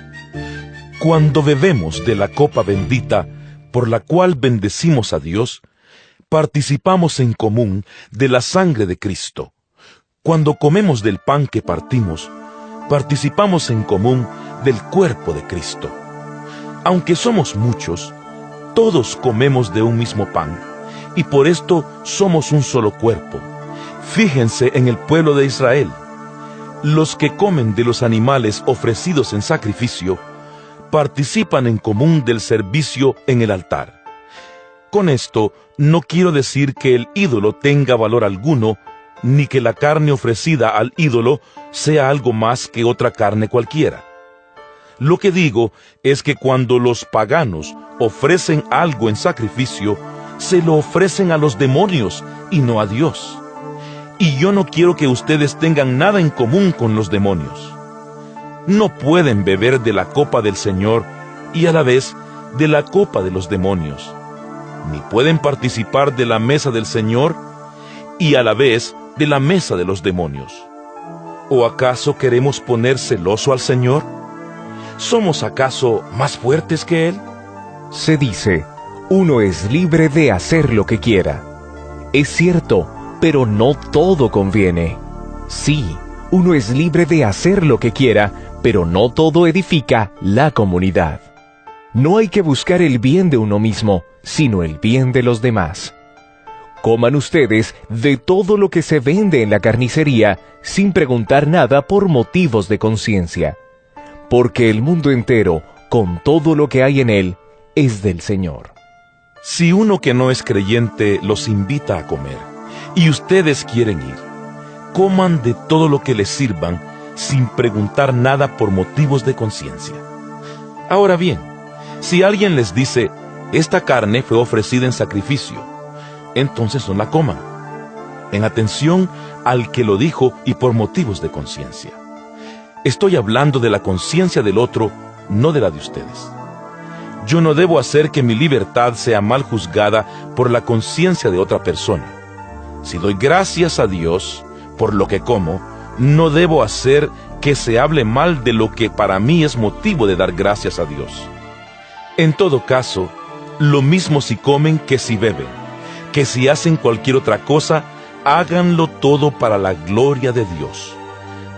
Cuando bebemos de la copa bendita, por la cual bendecimos a Dios, participamos en común de la sangre de Cristo. Cuando comemos del pan que partimos, participamos en común del cuerpo de Cristo. Aunque somos muchos, todos comemos de un mismo pan, y por esto somos un solo cuerpo. Fíjense en el pueblo de Israel. Los que comen de los animales ofrecidos en sacrificio, participan en común del servicio en el altar. Con esto, no quiero decir que el ídolo tenga valor alguno, ni que la carne ofrecida al ídolo sea algo más que otra carne cualquiera. Lo que digo es que cuando los paganos ofrecen algo en sacrificio, se lo ofrecen a los demonios y no a Dios. Y yo no quiero que ustedes tengan nada en común con los demonios. No pueden beber de la copa del Señor y a la vez de la copa de los demonios. Ni pueden participar de la mesa del Señor y a la vez de la mesa de los demonios. ¿O acaso queremos poner celoso al Señor? ¿Somos acaso más fuertes que Él? Se dice, uno es libre de hacer lo que quiera. Es cierto, pero no todo conviene. Sí, uno es libre de hacer lo que quiera, pero no todo edifica la comunidad. No hay que buscar el bien de uno mismo, sino el bien de los demás. Coman ustedes de todo lo que se vende en la carnicería, sin preguntar nada por motivos de conciencia. Porque el mundo entero, con todo lo que hay en él, es del Señor. Si uno que no es creyente los invita a comer, y ustedes quieren ir, coman de todo lo que les sirvan, sin preguntar nada por motivos de conciencia. Ahora bien, si alguien les dice, esta carne fue ofrecida en sacrificio, entonces no la coman, en atención al que lo dijo y por motivos de conciencia. Estoy hablando de la conciencia del otro, no de la de ustedes. Yo no debo hacer que mi libertad sea mal juzgada por la conciencia de otra persona. Si doy gracias a Dios por lo que como, no debo hacer que se hable mal de lo que para mí es motivo de dar gracias a Dios. En todo caso, lo mismo si comen que si beben, que si hacen cualquier otra cosa, háganlo todo para la gloria de Dios.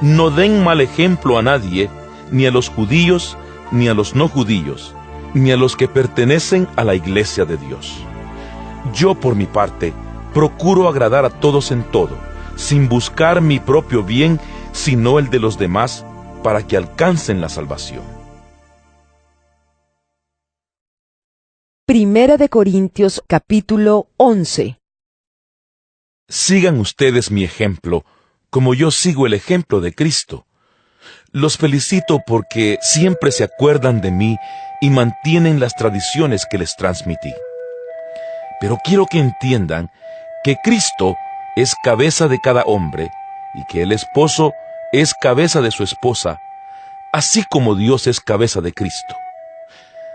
No den mal ejemplo a nadie, ni a los judíos, ni a los no judíos, ni a los que pertenecen a la iglesia de Dios. Yo, por mi parte, procuro agradar a todos en todo, sin buscar mi propio bien, sino el de los demás, para que alcancen la salvación. Primera de Corintios, capítulo 11. Sigan ustedes mi ejemplo, como yo sigo el ejemplo de Cristo. Los felicito porque siempre se acuerdan de mí y mantienen las tradiciones que les transmití. Pero quiero que entiendan que Cristo es cabeza de cada hombre y que el esposo es cabeza de su esposa, así como Dios es cabeza de Cristo.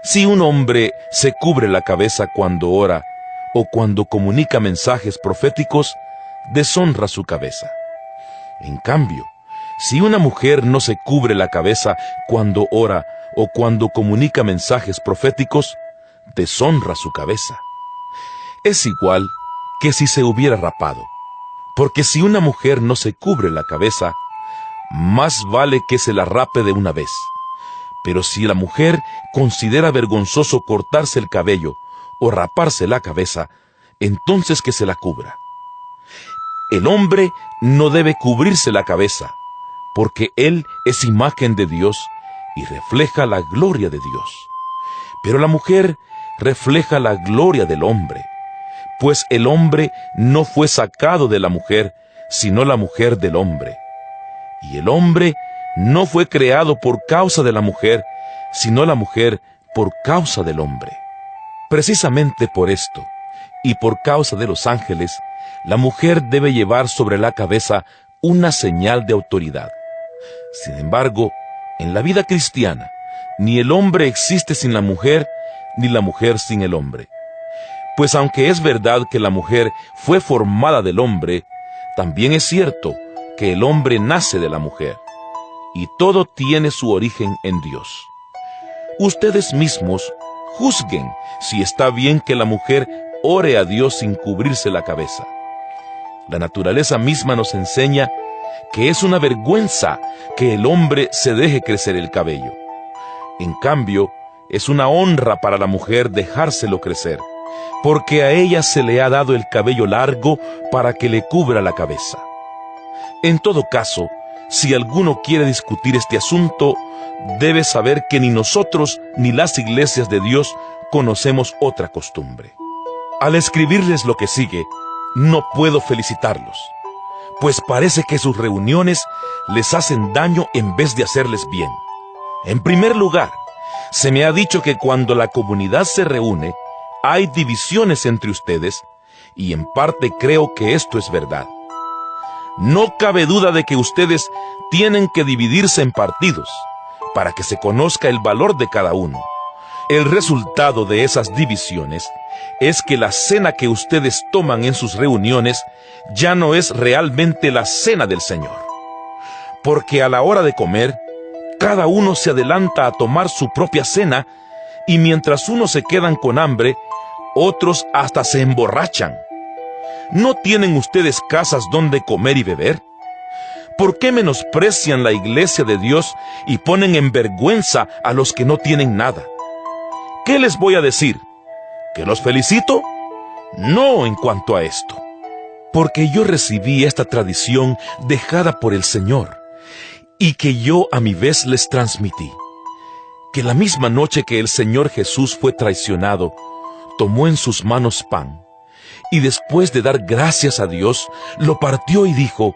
Si un hombre se cubre la cabeza cuando ora o cuando comunica mensajes proféticos, deshonra su cabeza. En cambio, si una mujer no se cubre la cabeza cuando ora o cuando comunica mensajes proféticos, deshonra su cabeza. Es igual que si se hubiera rapado, porque si una mujer no se cubre la cabeza, más vale que se la rape de una vez. Pero si la mujer considera vergonzoso cortarse el cabello o raparse la cabeza, entonces que se la cubra. El hombre no debe cubrirse la cabeza, porque él es imagen de Dios y refleja la gloria de Dios. Pero la mujer refleja la gloria del hombre, pues el hombre no fue sacado de la mujer, sino la mujer del hombre. Y el hombre no fue creado por causa de la mujer, sino la mujer por causa del hombre. Precisamente por esto, y por causa de los ángeles, la mujer debe llevar sobre la cabeza una señal de autoridad. Sin embargo, en la vida cristiana, ni el hombre existe sin la mujer, ni la mujer sin el hombre. Pues aunque es verdad que la mujer fue formada del hombre, también es cierto que el hombre nace de la mujer, y todo tiene su origen en Dios. Ustedes mismos juzguen si está bien que la mujer ore a Dios sin cubrirse la cabeza. La naturaleza misma nos enseña que es una vergüenza que el hombre se deje crecer el cabello. En cambio, es una honra para la mujer dejárselo crecer, porque a ella se le ha dado el cabello largo para que le cubra la cabeza. En todo caso, si alguno quiere discutir este asunto, debe saber que ni nosotros ni las iglesias de Dios conocemos otra costumbre. Al escribirles lo que sigue, no puedo felicitarlos, pues parece que sus reuniones les hacen daño en vez de hacerles bien. En primer lugar, se me ha dicho que cuando la comunidad se reúne, hay divisiones entre ustedes, y en parte creo que esto es verdad. No cabe duda de que ustedes tienen que dividirse en partidos, para que se conozca el valor de cada uno. El resultado de esas divisiones es que la cena que ustedes toman en sus reuniones ya no es realmente la cena del Señor. Porque a la hora de comer, cada uno se adelanta a tomar su propia cena, y mientras unos se quedan con hambre, otros hasta se emborrachan. ¿No tienen ustedes casas donde comer y beber? ¿Por qué menosprecian la iglesia de Dios y ponen en vergüenza a los que no tienen nada? ¿Qué les voy a decir? ¿Que los felicito? No en cuanto a esto. Porque yo recibí esta tradición dejada por el Señor, y que yo a mi vez les transmití. Que la misma noche que el Señor Jesús fue traicionado, tomó en sus manos pan, y después de dar gracias a Dios, lo partió y dijo: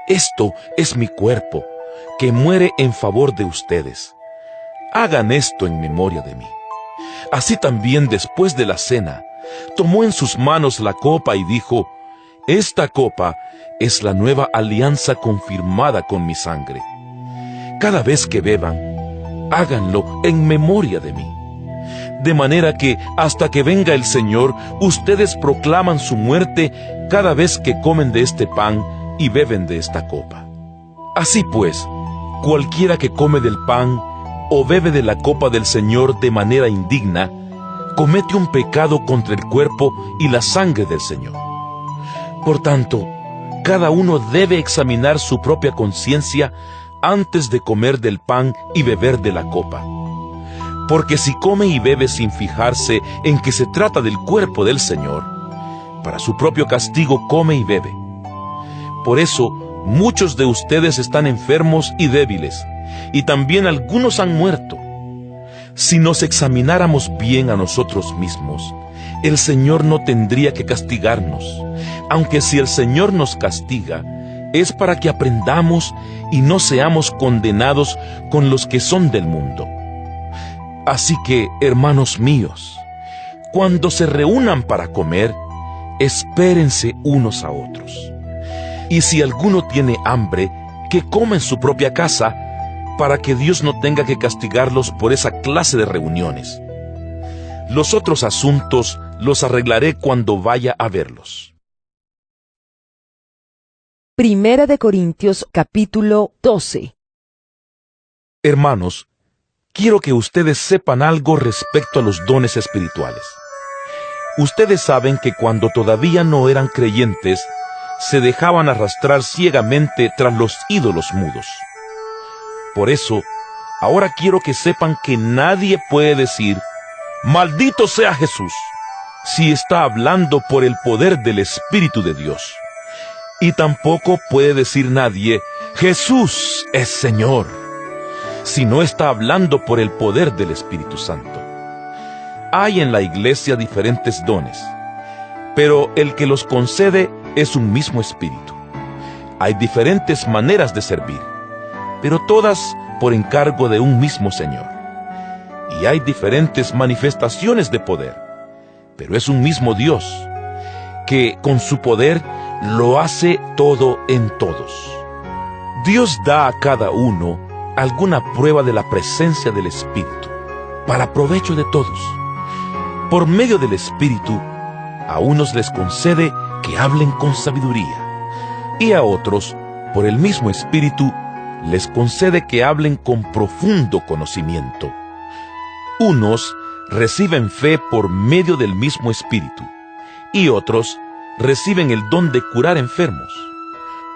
«Esto es mi cuerpo, que muere en favor de ustedes. Hagan esto en memoria de mí». Así también, después de la cena, tomó en sus manos la copa y dijo: «Esta copa es la nueva alianza confirmada con mi sangre. Cada vez que beban, háganlo en memoria de mí». De manera que, hasta que venga el Señor, ustedes proclaman su muerte cada vez que comen de este pan y beben de esta copa. Así pues, cualquiera que come del pan o bebe de la copa del Señor de manera indigna, comete un pecado contra el cuerpo y la sangre del Señor. Por tanto, cada uno debe examinar su propia conciencia antes de comer del pan y beber de la copa. Porque si come y bebe sin fijarse en que se trata del cuerpo del Señor, para su propio castigo come y bebe. Por eso, muchos de ustedes están enfermos y débiles, y también algunos han muerto. Si nos examináramos bien a nosotros mismos, el Señor no tendría que castigarnos, aunque si el Señor nos castiga, es para que aprendamos y no seamos condenados con los que son del mundo. Así que, hermanos míos, cuando se reúnan para comer, espérense unos a otros. Y si alguno tiene hambre, que coma en su propia casa, para que Dios no tenga que castigarlos por esa clase de reuniones. Los otros asuntos los arreglaré cuando vaya a verlos. Primera de Corintios capítulo 12. Hermanos, quiero que ustedes sepan algo respecto a los dones espirituales. Ustedes saben que cuando todavía no eran creyentes, se dejaban arrastrar ciegamente tras los ídolos mudos. Por eso, ahora quiero que sepan que nadie puede decir, «Maldito sea Jesús», si está hablando por el poder del Espíritu de Dios. Y tampoco puede decir nadie, «Jesús es Señor», si no está hablando por el poder del Espíritu Santo. Hay en la iglesia diferentes dones, pero el que los concede es un mismo Espíritu. Hay diferentes maneras de servir, pero todas por encargo de un mismo Señor. Y hay diferentes manifestaciones de poder, pero es un mismo Dios, que con su poder lo hace todo en todos. Dios da a cada uno alguna prueba de la presencia del Espíritu, para provecho de todos. Por medio del Espíritu, a unos les concede que hablen con sabiduría, y a otros, por el mismo Espíritu, les concede que hablen con profundo conocimiento. Unos reciben fe por medio del mismo Espíritu, y otros reciben el don de curar enfermos.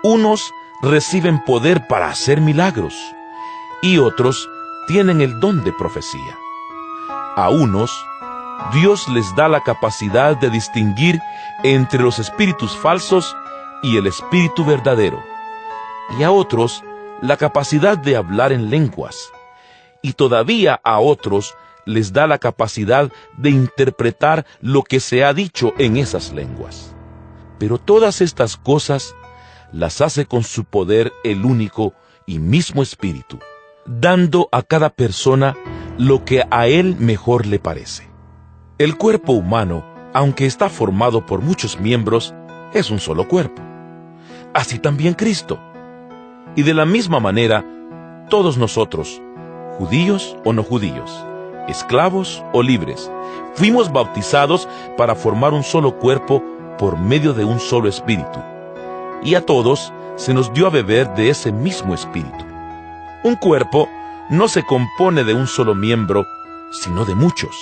Unos reciben poder para hacer milagros, y otros tienen el don de profecía. A unos, Dios les da la capacidad de distinguir entre los espíritus falsos y el espíritu verdadero, y a otros la capacidad de hablar en lenguas, y todavía a otros les da la capacidad de interpretar lo que se ha dicho en esas lenguas. Pero todas estas cosas las hace con su poder el único y mismo Espíritu, dando a cada persona lo que a él mejor le parece. El cuerpo humano, aunque está formado por muchos miembros, es un solo cuerpo. Así también Cristo. Y de la misma manera, todos nosotros, judíos o no judíos, esclavos o libres, fuimos bautizados para formar un solo cuerpo por medio de un solo Espíritu. Y a todos se nos dio a beber de ese mismo Espíritu. Un cuerpo no se compone de un solo miembro, sino de muchos.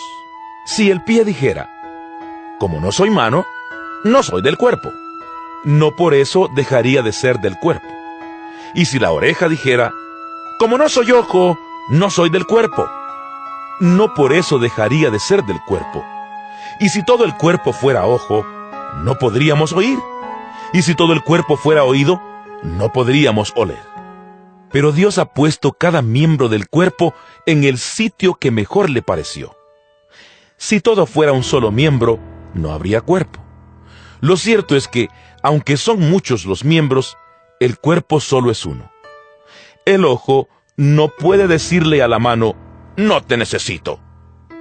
Si el pie dijera, como no soy mano, no soy del cuerpo, no por eso dejaría de ser del cuerpo. Y si la oreja dijera, como no soy ojo, no soy del cuerpo, no por eso dejaría de ser del cuerpo. Y si todo el cuerpo fuera ojo, no podríamos oír. Y si todo el cuerpo fuera oído, no podríamos oler. Pero Dios ha puesto cada miembro del cuerpo en el sitio que mejor le pareció. Si todo fuera un solo miembro, no habría cuerpo. Lo cierto es que, aunque son muchos los miembros, el cuerpo solo es uno. El ojo no puede decirle a la mano, no te necesito.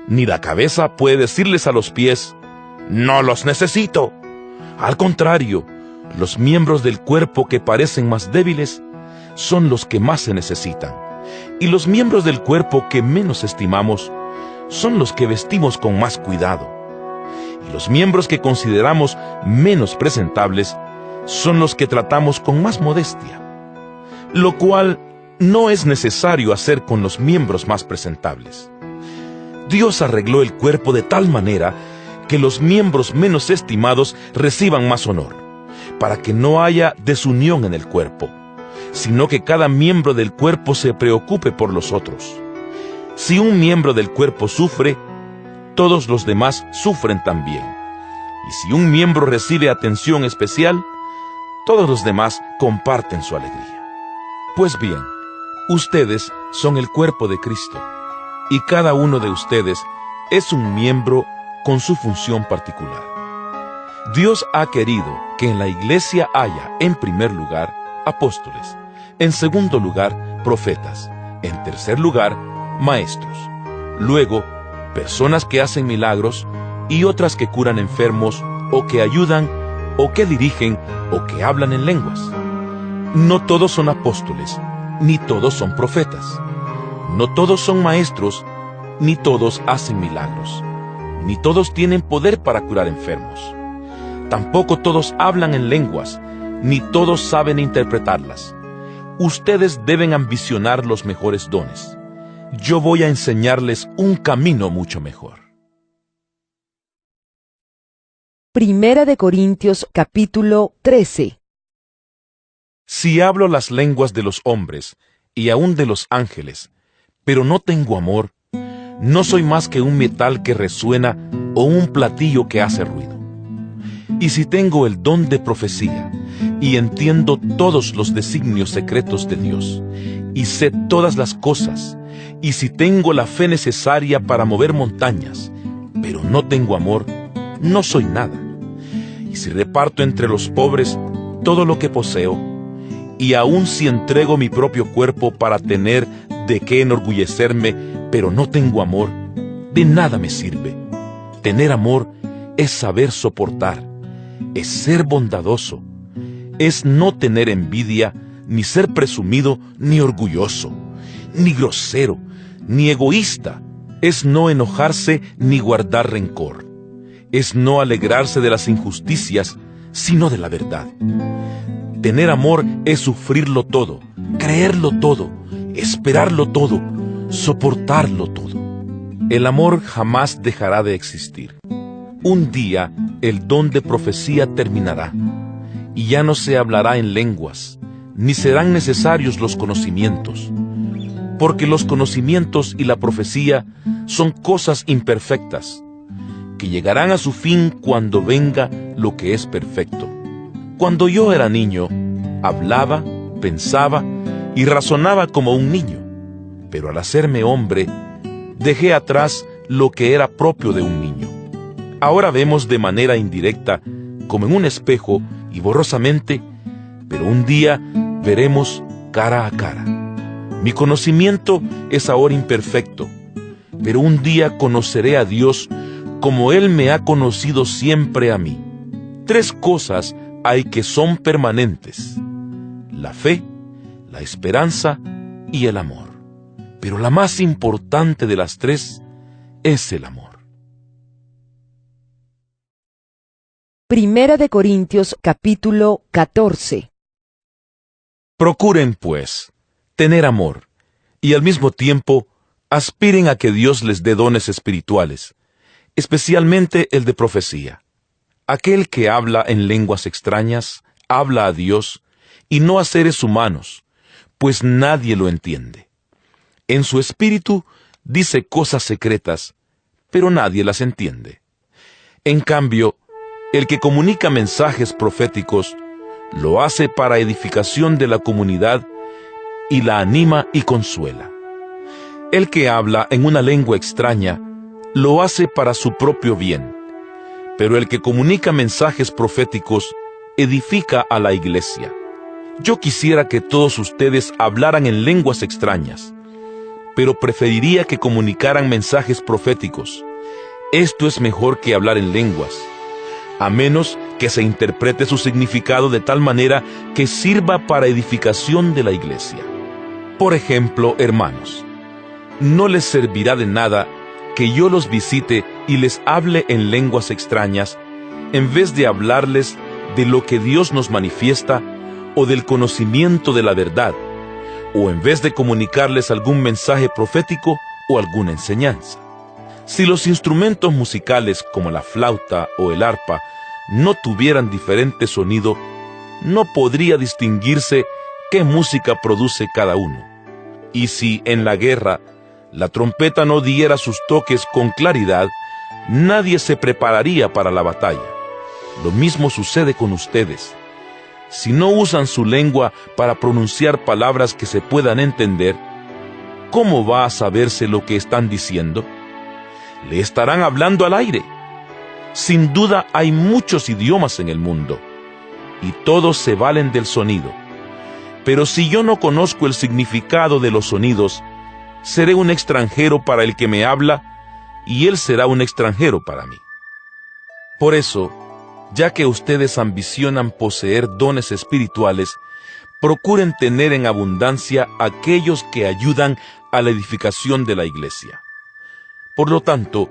Ni la cabeza puede decirles a los pies, no los necesito. Al contrario, los miembros del cuerpo que parecen más débiles son los que más se necesitan, y los miembros del cuerpo que menos estimamos son los que vestimos con más cuidado. Y los miembros que consideramos menos presentables son los que tratamos con más modestia, lo cual no es necesario hacer con los miembros más presentables. Dios arregló el cuerpo de tal manera que los miembros menos estimados reciban más honor, para que no haya desunión en el cuerpo, sino que cada miembro del cuerpo se preocupe por los otros. Si un miembro del cuerpo sufre, todos los demás sufren también. Y si un miembro recibe atención especial, todos los demás comparten su alegría. Pues bien, ustedes son el cuerpo de Cristo, y cada uno de ustedes es un miembro con su función particular. Dios ha querido que en la iglesia haya, en primer lugar, apóstoles, en segundo lugar, profetas, en tercer lugar, maestros, luego, personas que hacen milagros y otras que curan enfermos, o que ayudan, o que dirigen, o que hablan en lenguas. No todos son apóstoles, ni todos son profetas. No todos son maestros, ni todos hacen milagros. Ni todos tienen poder para curar enfermos. Tampoco todos hablan en lenguas, ni todos saben interpretarlas. Ustedes deben ambicionar los mejores dones. Yo voy a enseñarles un camino mucho mejor. Primera de Corintios capítulo 13. Si hablo las lenguas de los hombres y aún de los ángeles, pero no tengo amor, no soy más que un metal que resuena o un platillo que hace ruido. Y si tengo el don de profecía y entiendo todos los designios secretos de Dios, y sé todas las cosas, y si tengo la fe necesaria para mover montañas, pero no tengo amor, no soy nada. Y si reparto entre los pobres todo lo que poseo, y aun si entrego mi propio cuerpo para tener de qué enorgullecerme, pero no tengo amor, de nada me sirve. Tener amor es saber soportar, es ser bondadoso, es no tener envidia, ni ser presumido, ni orgulloso, ni grosero, ni egoísta, es no enojarse ni guardar rencor, es no alegrarse de las injusticias, sino de la verdad. Tener amor es sufrirlo todo, creerlo todo, esperarlo todo, soportarlo todo. El amor jamás dejará de existir. Un día el don de profecía terminará, y ya no se hablará en lenguas, ni serán necesarios los conocimientos, porque los conocimientos y la profecía son cosas imperfectas, que llegarán a su fin cuando venga lo que es perfecto. Cuando yo era niño, hablaba, pensaba y razonaba como un niño, pero al hacerme hombre, dejé atrás lo que era propio de un niño. Ahora vemos de manera indirecta, como en un espejo y borrosamente, pero un día veremos cara a cara. Mi conocimiento es ahora imperfecto, pero un día conoceré a Dios como Él me ha conocido siempre a mí. 3 cosas hay que son permanentes: la fe, la esperanza y el amor. Pero la más importante de las 3 es el amor. Primera de Corintios capítulo 14. Procuren, pues, tener amor, y al mismo tiempo aspiren a que Dios les dé dones espirituales, especialmente el de profecía. Aquel que habla en lenguas extrañas, habla a Dios y no a seres humanos, pues nadie lo entiende. En su espíritu dice cosas secretas, pero nadie las entiende. En cambio, el que comunica mensajes proféticos lo hace para edificación de la comunidad y la anima y consuela. El que habla en una lengua extraña lo hace para su propio bien, pero el que comunica mensajes proféticos edifica a la iglesia. Yo quisiera que todos ustedes hablaran en lenguas extrañas, pero preferiría que comunicaran mensajes proféticos. Esto es mejor que hablar en lenguas, a menos que se interprete su significado de tal manera que sirva para edificación de la iglesia. Por ejemplo, hermanos, no les servirá de nada que yo los visite y les hable en lenguas extrañas, en vez de hablarles de lo que Dios nos manifiesta o del conocimiento de la verdad, o en vez de comunicarles algún mensaje profético o alguna enseñanza. Si los instrumentos musicales como la flauta o el arpa no tuvieran diferente sonido, no podría distinguirse qué música produce cada uno. Y si en la guerra la trompeta no diera sus toques con claridad, nadie se prepararía para la batalla. Lo mismo sucede con ustedes. Si no usan su lengua para pronunciar palabras que se puedan entender, ¿cómo va a saberse lo que están diciendo? Le estarán hablando al aire. Sin duda hay muchos idiomas en el mundo, y todos se valen del sonido. Pero si yo no conozco el significado de los sonidos, seré un extranjero para el que me habla, y él será un extranjero para mí. Por eso, ya que ustedes ambicionan poseer dones espirituales, procuren tener en abundancia aquellos que ayudan a la edificación de la iglesia. Por lo tanto,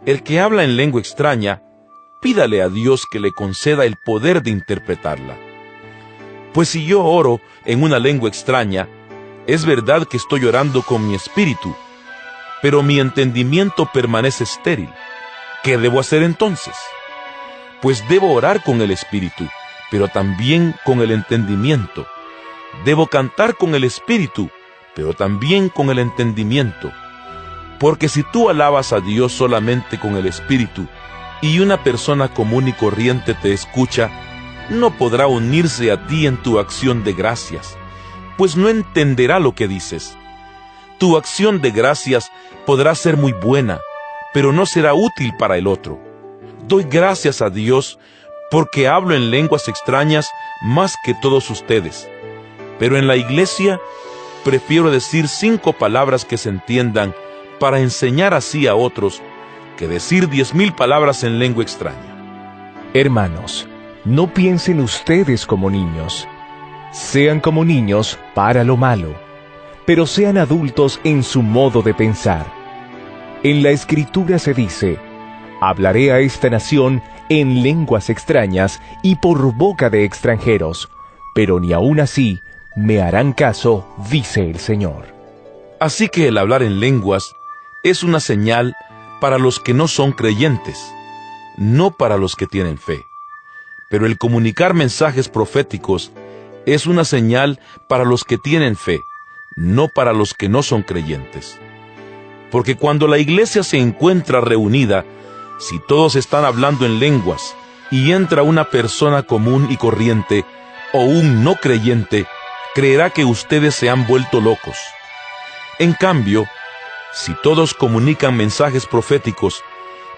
el que habla en lengua extraña, pídale a Dios que le conceda el poder de interpretarla. Pues si yo oro en una lengua extraña, es verdad que estoy orando con mi espíritu, pero mi entendimiento permanece estéril. ¿Qué debo hacer entonces? Pues debo orar con el espíritu, pero también con el entendimiento. Debo cantar con el espíritu, pero también con el entendimiento. Porque si tú alabas a Dios solamente con el espíritu, y una persona común y corriente te escucha, no podrá unirse a ti en tu acción de gracias, pues no entenderá lo que dices. Tu acción de gracias podrá ser muy buena, pero no será útil para el otro. Doy gracias a Dios porque hablo en lenguas extrañas más que todos ustedes. Pero en la iglesia prefiero decir 5 palabras que se entiendan para enseñar así a otros que decir 10,000 palabras en lengua extraña. Hermanos, no piensen ustedes como niños. Sean como niños para lo malo, pero sean adultos en su modo de pensar. En la Escritura se dice: hablaré a esta nación en lenguas extrañas y por boca de extranjeros, pero ni aun así me harán caso, dice el Señor. Así que el hablar en lenguas es una señal para los que no son creyentes, no para los que tienen fe. Pero el comunicar mensajes proféticos es una señal para los que tienen fe, no para los que no son creyentes. Porque cuando la iglesia se encuentra reunida, si todos están hablando en lenguas y entra una persona común y corriente o un no creyente, creerá que ustedes se han vuelto locos. En cambio, si todos comunican mensajes proféticos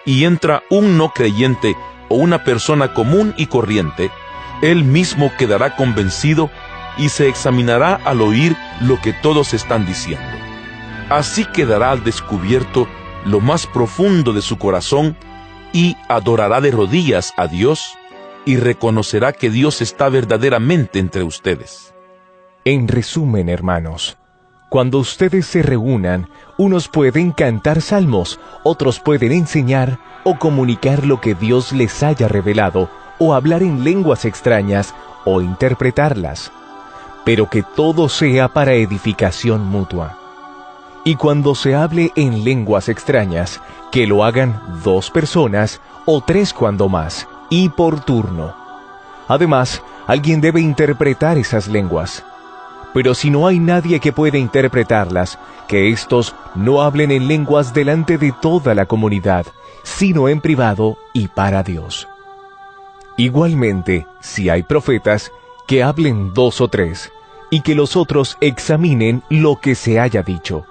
y entra un no creyente o una persona común y corriente, él mismo quedará convencido y se examinará al oír lo que todos están diciendo. Así quedará al descubierto lo más profundo de su corazón y adorará de rodillas a Dios y reconocerá que Dios está verdaderamente entre ustedes. En resumen, hermanos, cuando ustedes se reúnan, unos pueden cantar salmos, otros pueden enseñar o comunicar lo que Dios les haya revelado, o hablar en lenguas extrañas, o interpretarlas, pero que todo sea para edificación mutua. Y cuando se hable en lenguas extrañas, que lo hagan 2 personas, o 3 cuando más, y por turno. Además, alguien debe interpretar esas lenguas. Pero si no hay nadie que pueda interpretarlas, que éstos no hablen en lenguas delante de toda la comunidad, sino en privado y para Dios. Igualmente, si hay profetas, que hablen 2 o 3, y que los otros examinen lo que se haya dicho.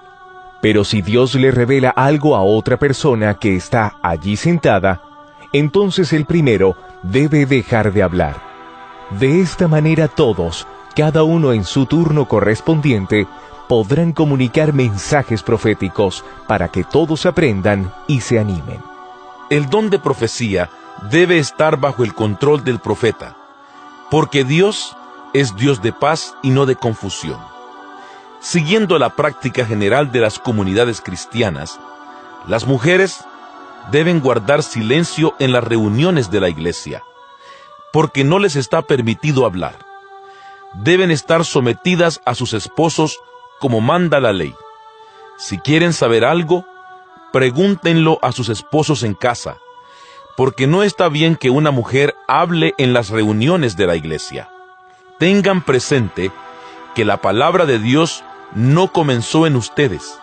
Pero si Dios le revela algo a otra persona que está allí sentada, entonces el primero debe dejar de hablar. De esta manera todos, cada uno en su turno correspondiente, podrán comunicar mensajes proféticos para que todos aprendan y se animen. El don de profecía debe estar bajo el control del profeta, porque Dios es Dios de paz y no de confusión. Siguiendo la práctica general de las comunidades cristianas, las mujeres deben guardar silencio en las reuniones de la iglesia, porque no les está permitido hablar. Deben estar sometidas a sus esposos como manda la ley. Si quieren saber algo, pregúntenlo a sus esposos en casa, porque no está bien que una mujer hable en las reuniones de la iglesia. Tengan presente que la palabra de Dios no comenzó en ustedes,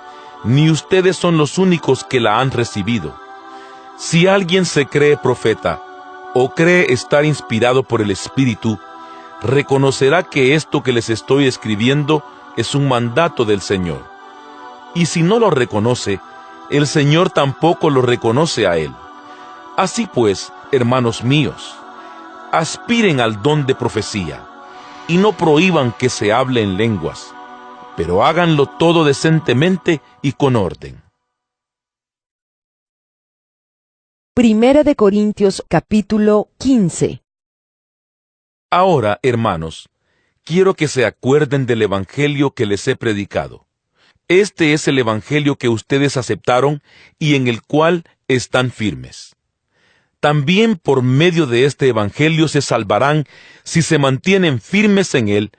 ni ustedes son los únicos que la han recibido. Si alguien se cree profeta o cree estar inspirado por el Espíritu, reconocerá que esto que les estoy escribiendo es un mandato del Señor. Y si no lo reconoce, el Señor tampoco lo reconoce a él. Así pues, hermanos míos, aspiren al don de profecía, y no prohíban que se hable en lenguas, pero háganlo todo decentemente y con orden. Primera de Corintios capítulo 15. Ahora, hermanos, quiero que se acuerden del Evangelio que les he predicado. Este es el Evangelio que ustedes aceptaron y en el cual están firmes. también por medio de este evangelio se salvarán si se mantienen firmes en él,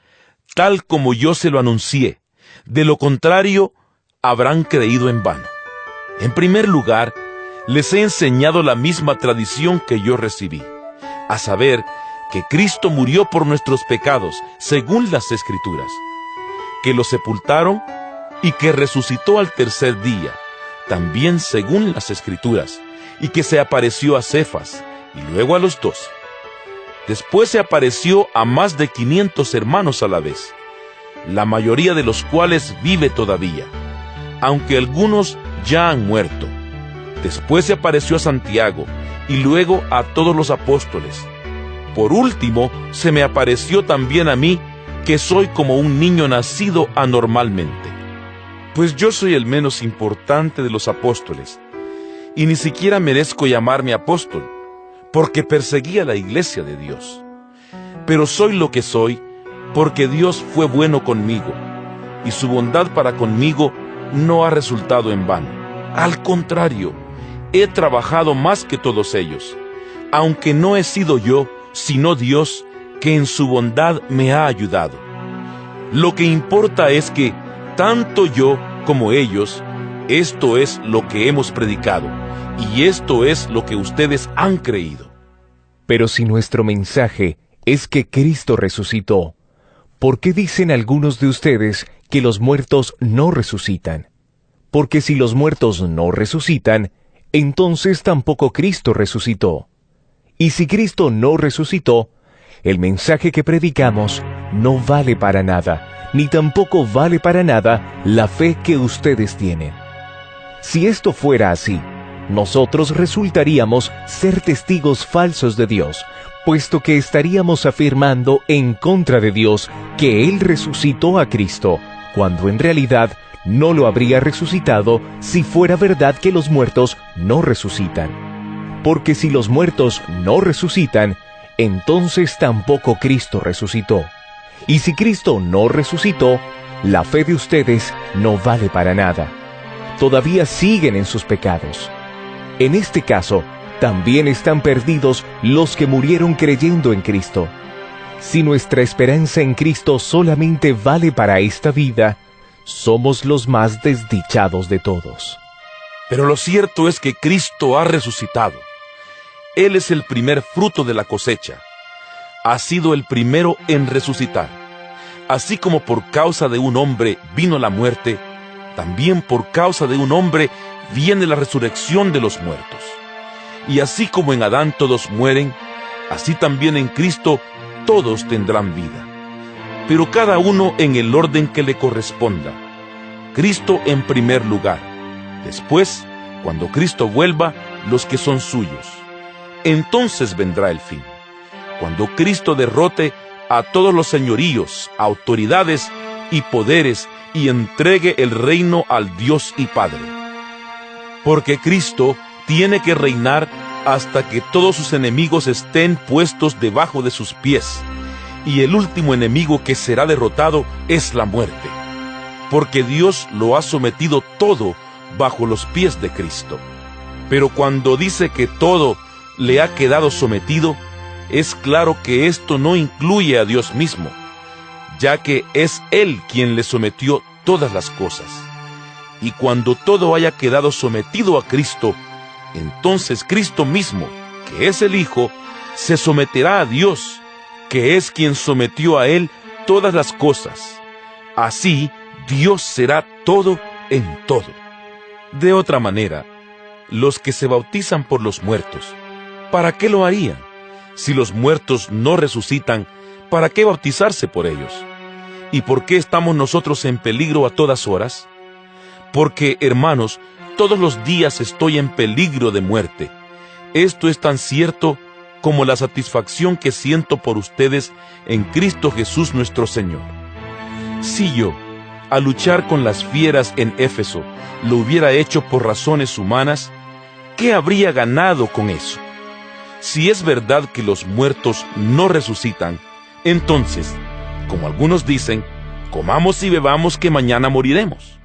tal como yo se lo anuncié. De lo contrario, habrán creído en vano. En primer lugar, les he enseñado la misma tradición que yo recibí, a saber, que Cristo murió por nuestros pecados, según las Escrituras, que lo sepultaron y que resucitó al tercer día, también según las Escrituras, y que se apareció a Cefas, y luego a los 12. Después se apareció a más de 500 hermanos a la vez, la mayoría de los cuales vive todavía, aunque algunos ya han muerto. Después se apareció a Santiago, y luego a todos los apóstoles. Por último, se me apareció también a mí, que soy como un niño nacido anormalmente. Pues yo soy el menos importante de los apóstoles, y ni siquiera merezco llamarme apóstol, porque perseguí a la iglesia de Dios. Pero soy lo que soy, porque Dios fue bueno conmigo, y su bondad para conmigo no ha resultado en vano. Al contrario, he trabajado más que todos ellos, aunque no he sido yo, sino Dios, que en su bondad me ha ayudado. Lo que importa es que, tanto yo como ellos, esto es lo que hemos predicado, y esto es lo que ustedes han creído. Pero si nuestro mensaje es que Cristo resucitó, ¿por qué dicen algunos de ustedes que los muertos no resucitan? Porque si los muertos no resucitan, entonces tampoco Cristo resucitó. Y si Cristo no resucitó, el mensaje que predicamos no vale para nada, ni tampoco vale para nada la fe que ustedes tienen. Si esto fuera así, nosotros resultaríamos ser testigos falsos de Dios, puesto que estaríamos afirmando en contra de Dios que Él resucitó a Cristo, cuando en realidad no lo habría resucitado si fuera verdad que los muertos no resucitan. Porque si los muertos no resucitan, entonces tampoco Cristo resucitó. Y si Cristo no resucitó, la fe de ustedes no vale para nada. Todavía siguen en sus pecados. En este caso, también están perdidos los que murieron creyendo en Cristo. Si nuestra esperanza en Cristo solamente vale para esta vida, somos los más desdichados de todos. Pero lo cierto es que Cristo ha resucitado. Él es el primer fruto de la cosecha. Ha sido el primero en resucitar. Así como por causa de un hombre vino la muerte, también por causa de un hombre viene la resurrección de los muertos. Y así como en Adán todos mueren, así también en Cristo todos tendrán vida. Pero cada uno en el orden que le corresponda. Cristo en primer lugar. Después, cuando Cristo vuelva, los que son suyos. Entonces vendrá el fin, cuando Cristo derrote a todos los señoríos, autoridades y poderes y entregue el reino al Dios y Padre. Porque Cristo tiene que reinar hasta que todos sus enemigos estén puestos debajo de sus pies, y el último enemigo que será derrotado es la muerte, porque Dios lo ha sometido todo bajo los pies de Cristo. Pero cuando dice que todo le ha quedado sometido, es claro que esto no incluye a Dios mismo, ya que es Él quien le sometió todas las cosas. Y cuando todo haya quedado sometido a Cristo, entonces Cristo mismo, que es el Hijo, se someterá a Dios, que es quien sometió a Él todas las cosas. Así, Dios será todo en todo. De otra manera, los que se bautizan por los muertos, ¿para qué lo harían? Si los muertos no resucitan, ¿para qué bautizarse por ellos? ¿Y por qué estamos nosotros en peligro a todas horas? Porque, hermanos, todos los días estoy en peligro de muerte. Esto es tan cierto como la satisfacción que siento por ustedes en Cristo Jesús nuestro Señor. Si yo, al luchar con las fieras en Éfeso, lo hubiera hecho por razones humanas, ¿qué habría ganado con eso? Si es verdad que los muertos no resucitan, entonces, como algunos dicen, comamos y bebamos que mañana moriremos.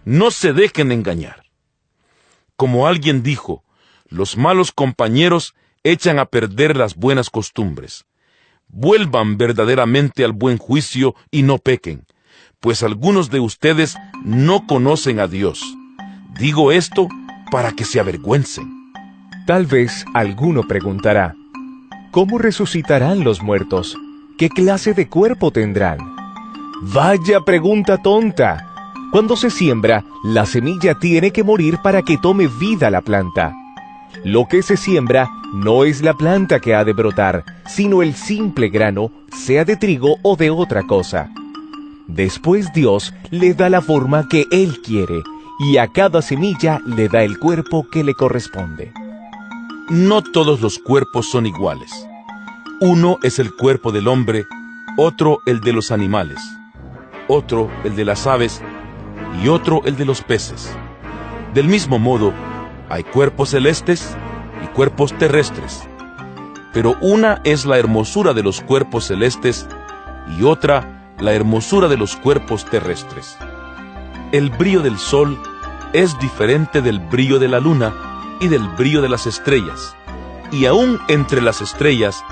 No se dejen engañar. Como alguien dijo, los malos compañeros echan a perder las buenas costumbres. Vuelvan verdaderamente al buen juicio y no pequen, pues algunos de ustedes no conocen a Dios. Digo esto para que se avergüencen. Tal vez alguno preguntará, ¿cómo resucitarán los muertos? ¿Qué clase de cuerpo tendrán? Vaya pregunta tonta. Cuando se siembra, la semilla tiene que morir para que tome vida la planta. Lo que se siembra no es la planta que ha de brotar, sino el simple grano, sea de trigo o de otra cosa. Después Dios le da la forma que Él quiere, y a cada semilla le da el cuerpo que le corresponde. No todos los cuerpos son iguales. Uno es el cuerpo del hombre, otro el de los animales, otro el de las aves y otro el de los peces. Del mismo modo, hay cuerpos celestes y cuerpos terrestres, pero una es la hermosura de los cuerpos celestes y otra la hermosura de los cuerpos terrestres. El brillo del sol es diferente del brillo de la luna y del brillo de las estrellas, y aún entre las estrellas,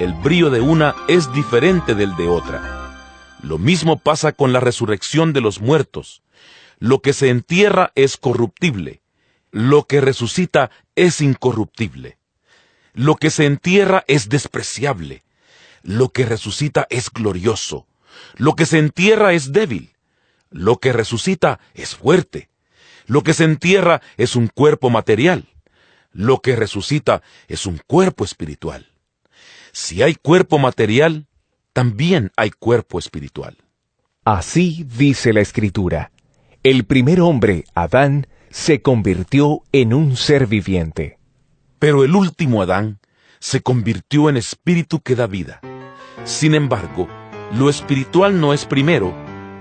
el brillo de una es diferente del de otra. Lo mismo pasa con la resurrección de los muertos. Lo que se entierra es corruptible, lo que resucita es incorruptible. Lo que se entierra es despreciable, lo que resucita es glorioso. Lo que se entierra es débil, lo que resucita es fuerte. Lo que se entierra es un cuerpo material, lo que resucita es un cuerpo espiritual. Si hay cuerpo material, también hay cuerpo espiritual. Así dice la Escritura. El primer hombre, Adán, se convirtió en un ser viviente. Pero el último Adán se convirtió en espíritu que da vida. Sin embargo, lo espiritual no es primero,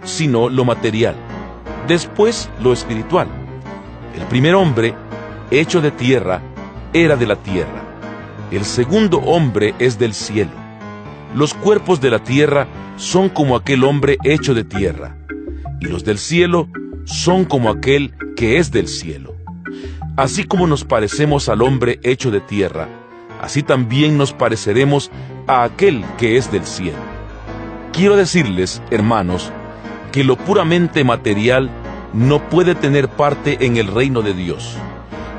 sino lo material. Después lo espiritual. El primer hombre, hecho de tierra, era de la tierra. El segundo hombre es del cielo. Los cuerpos de la tierra son como aquel hombre hecho de tierra, y los del cielo son como aquel que es del cielo. Así como nos parecemos al hombre hecho de tierra, así también nos pareceremos a aquel que es del cielo. Quiero decirles, hermanos, que lo puramente material no puede tener parte en el reino de Dios,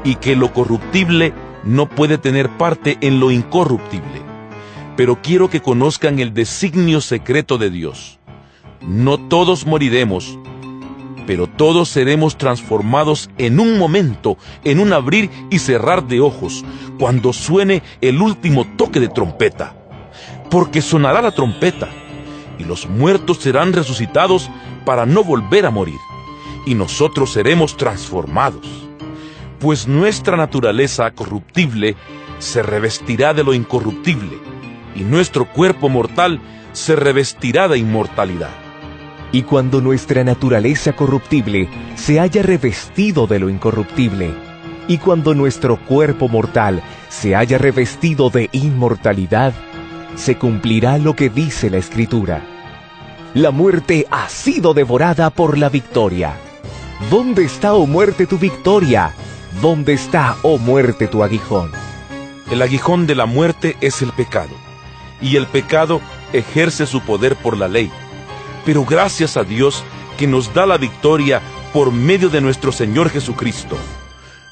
y que lo corruptible no puede tener parte en lo incorruptible. Pero quiero que conozcan el designio secreto de Dios. No todos moriremos, pero todos seremos transformados en un momento, en un abrir y cerrar de ojos, cuando suene el último toque de trompeta. Porque sonará la trompeta, y los muertos serán resucitados para no volver a morir, y nosotros seremos transformados. Pues nuestra naturaleza corruptible se revestirá de lo incorruptible, y nuestro cuerpo mortal se revestirá de inmortalidad. Y cuando nuestra naturaleza corruptible se haya revestido de lo incorruptible, y cuando nuestro cuerpo mortal se haya revestido de inmortalidad, se cumplirá lo que dice la Escritura. La muerte ha sido devorada por la victoria. ¿Dónde está, oh muerte, tu victoria? ¿Dónde está, oh muerte, tu aguijón? El aguijón de la muerte es el pecado, y el pecado ejerce su poder por la ley. Pero gracias a Dios que nos da la victoria por medio de nuestro Señor Jesucristo.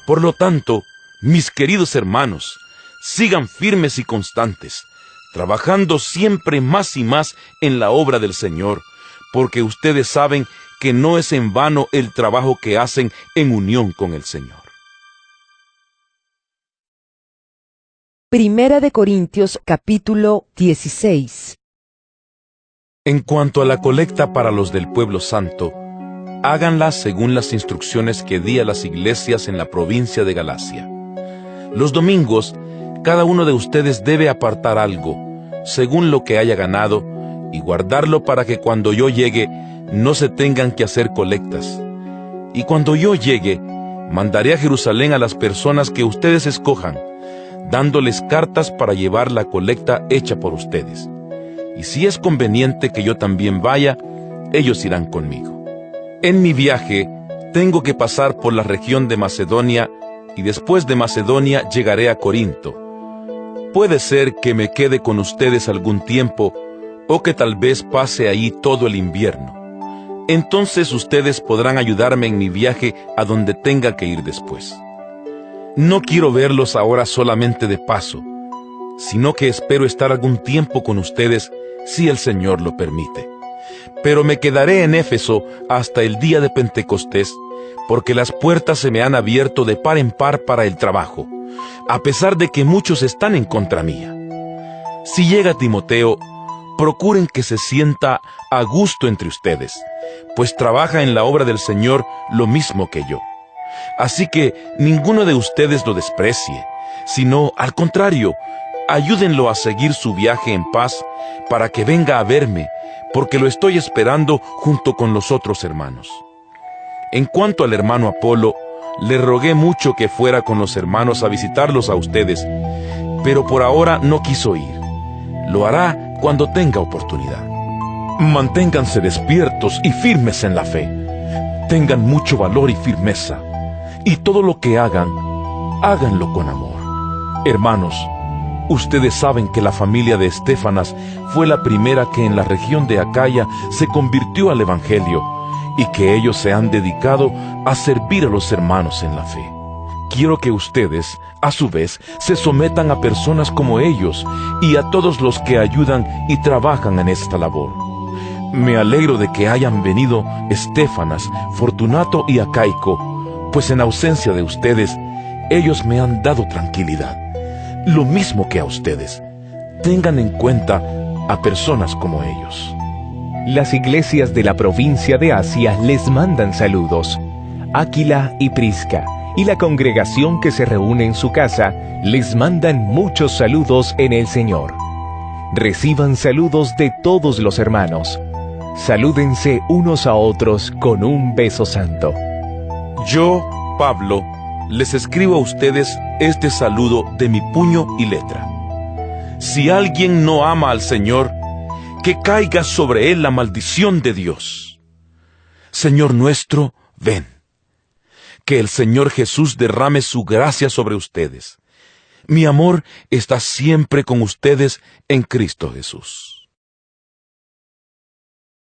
Por lo tanto, mis queridos hermanos, sigan firmes y constantes, trabajando siempre más y más en la obra del Señor, porque ustedes saben que no es en vano el trabajo que hacen en unión con el Señor. Primera de Corintios, capítulo 16. En cuanto a la colecta para los del pueblo santo, háganla según las instrucciones que di a las iglesias en la provincia de Galacia. Los domingos, cada uno de ustedes debe apartar algo, según lo que haya ganado, y guardarlo para que cuando yo llegue, no se tengan que hacer colectas. Y cuando yo llegue, mandaré a Jerusalén a las personas que ustedes escojan, dándoles cartas para llevar la colecta hecha por ustedes. Y si es conveniente que yo también vaya, ellos irán conmigo. En mi viaje, tengo que pasar por la región de Macedonia, y después de Macedonia llegaré a Corinto. puede ser que me quede con ustedes algún tiempo, o que tal vez pase ahí todo el invierno. Entonces ustedes podrán ayudarme en mi viaje a donde tenga que ir después. No quiero verlos ahora solamente de paso, sino que espero estar algún tiempo con ustedes si el Señor lo permite. Pero me quedaré en Éfeso hasta el día de Pentecostés, porque las puertas se me han abierto de par en par para el trabajo, a pesar de que muchos están en contra mía. Si llega Timoteo, procuren que se sienta a gusto entre ustedes, pues trabaja en la obra del Señor lo mismo que yo. Así que ninguno de ustedes lo desprecie, sino, al contrario, ayúdenlo a seguir su viaje en paz para que venga a verme, porque lo estoy esperando junto con los otros hermanos. En cuanto al hermano Apolo, le rogué mucho que fuera con los hermanos a visitarlos a ustedes, pero por ahora no quiso ir. Lo hará cuando tenga oportunidad. Manténganse despiertos y firmes en la fe. Tengan mucho valor y firmeza, y todo lo que hagan, háganlo con amor. Hermanos, ustedes saben que la familia de Estéfanas fue la primera que en la región de Acaya se convirtió al Evangelio, y que ellos se han dedicado a servir a los hermanos en la fe. Quiero que ustedes, a su vez, se sometan a personas como ellos y a todos los que ayudan y trabajan en esta labor. Me alegro de que hayan venido Estéfanas, Fortunato y Acaico, pues en ausencia de ustedes, ellos me han dado tranquilidad, lo mismo que a ustedes. Tengan en cuenta a personas como ellos. Las iglesias de la provincia de Asia les mandan saludos. Áquila y Prisca y la congregación que se reúne en su casa les mandan muchos saludos en el Señor. Reciban saludos de todos los hermanos. Salúdense unos a otros con un beso santo. Yo, Pablo, les escribo a ustedes este saludo de mi puño y letra. Si alguien no ama al Señor, que caiga sobre él la maldición de Dios. Señor nuestro, ven. Que el Señor Jesús derrame su gracia sobre ustedes. Mi amor está siempre con ustedes en Cristo Jesús.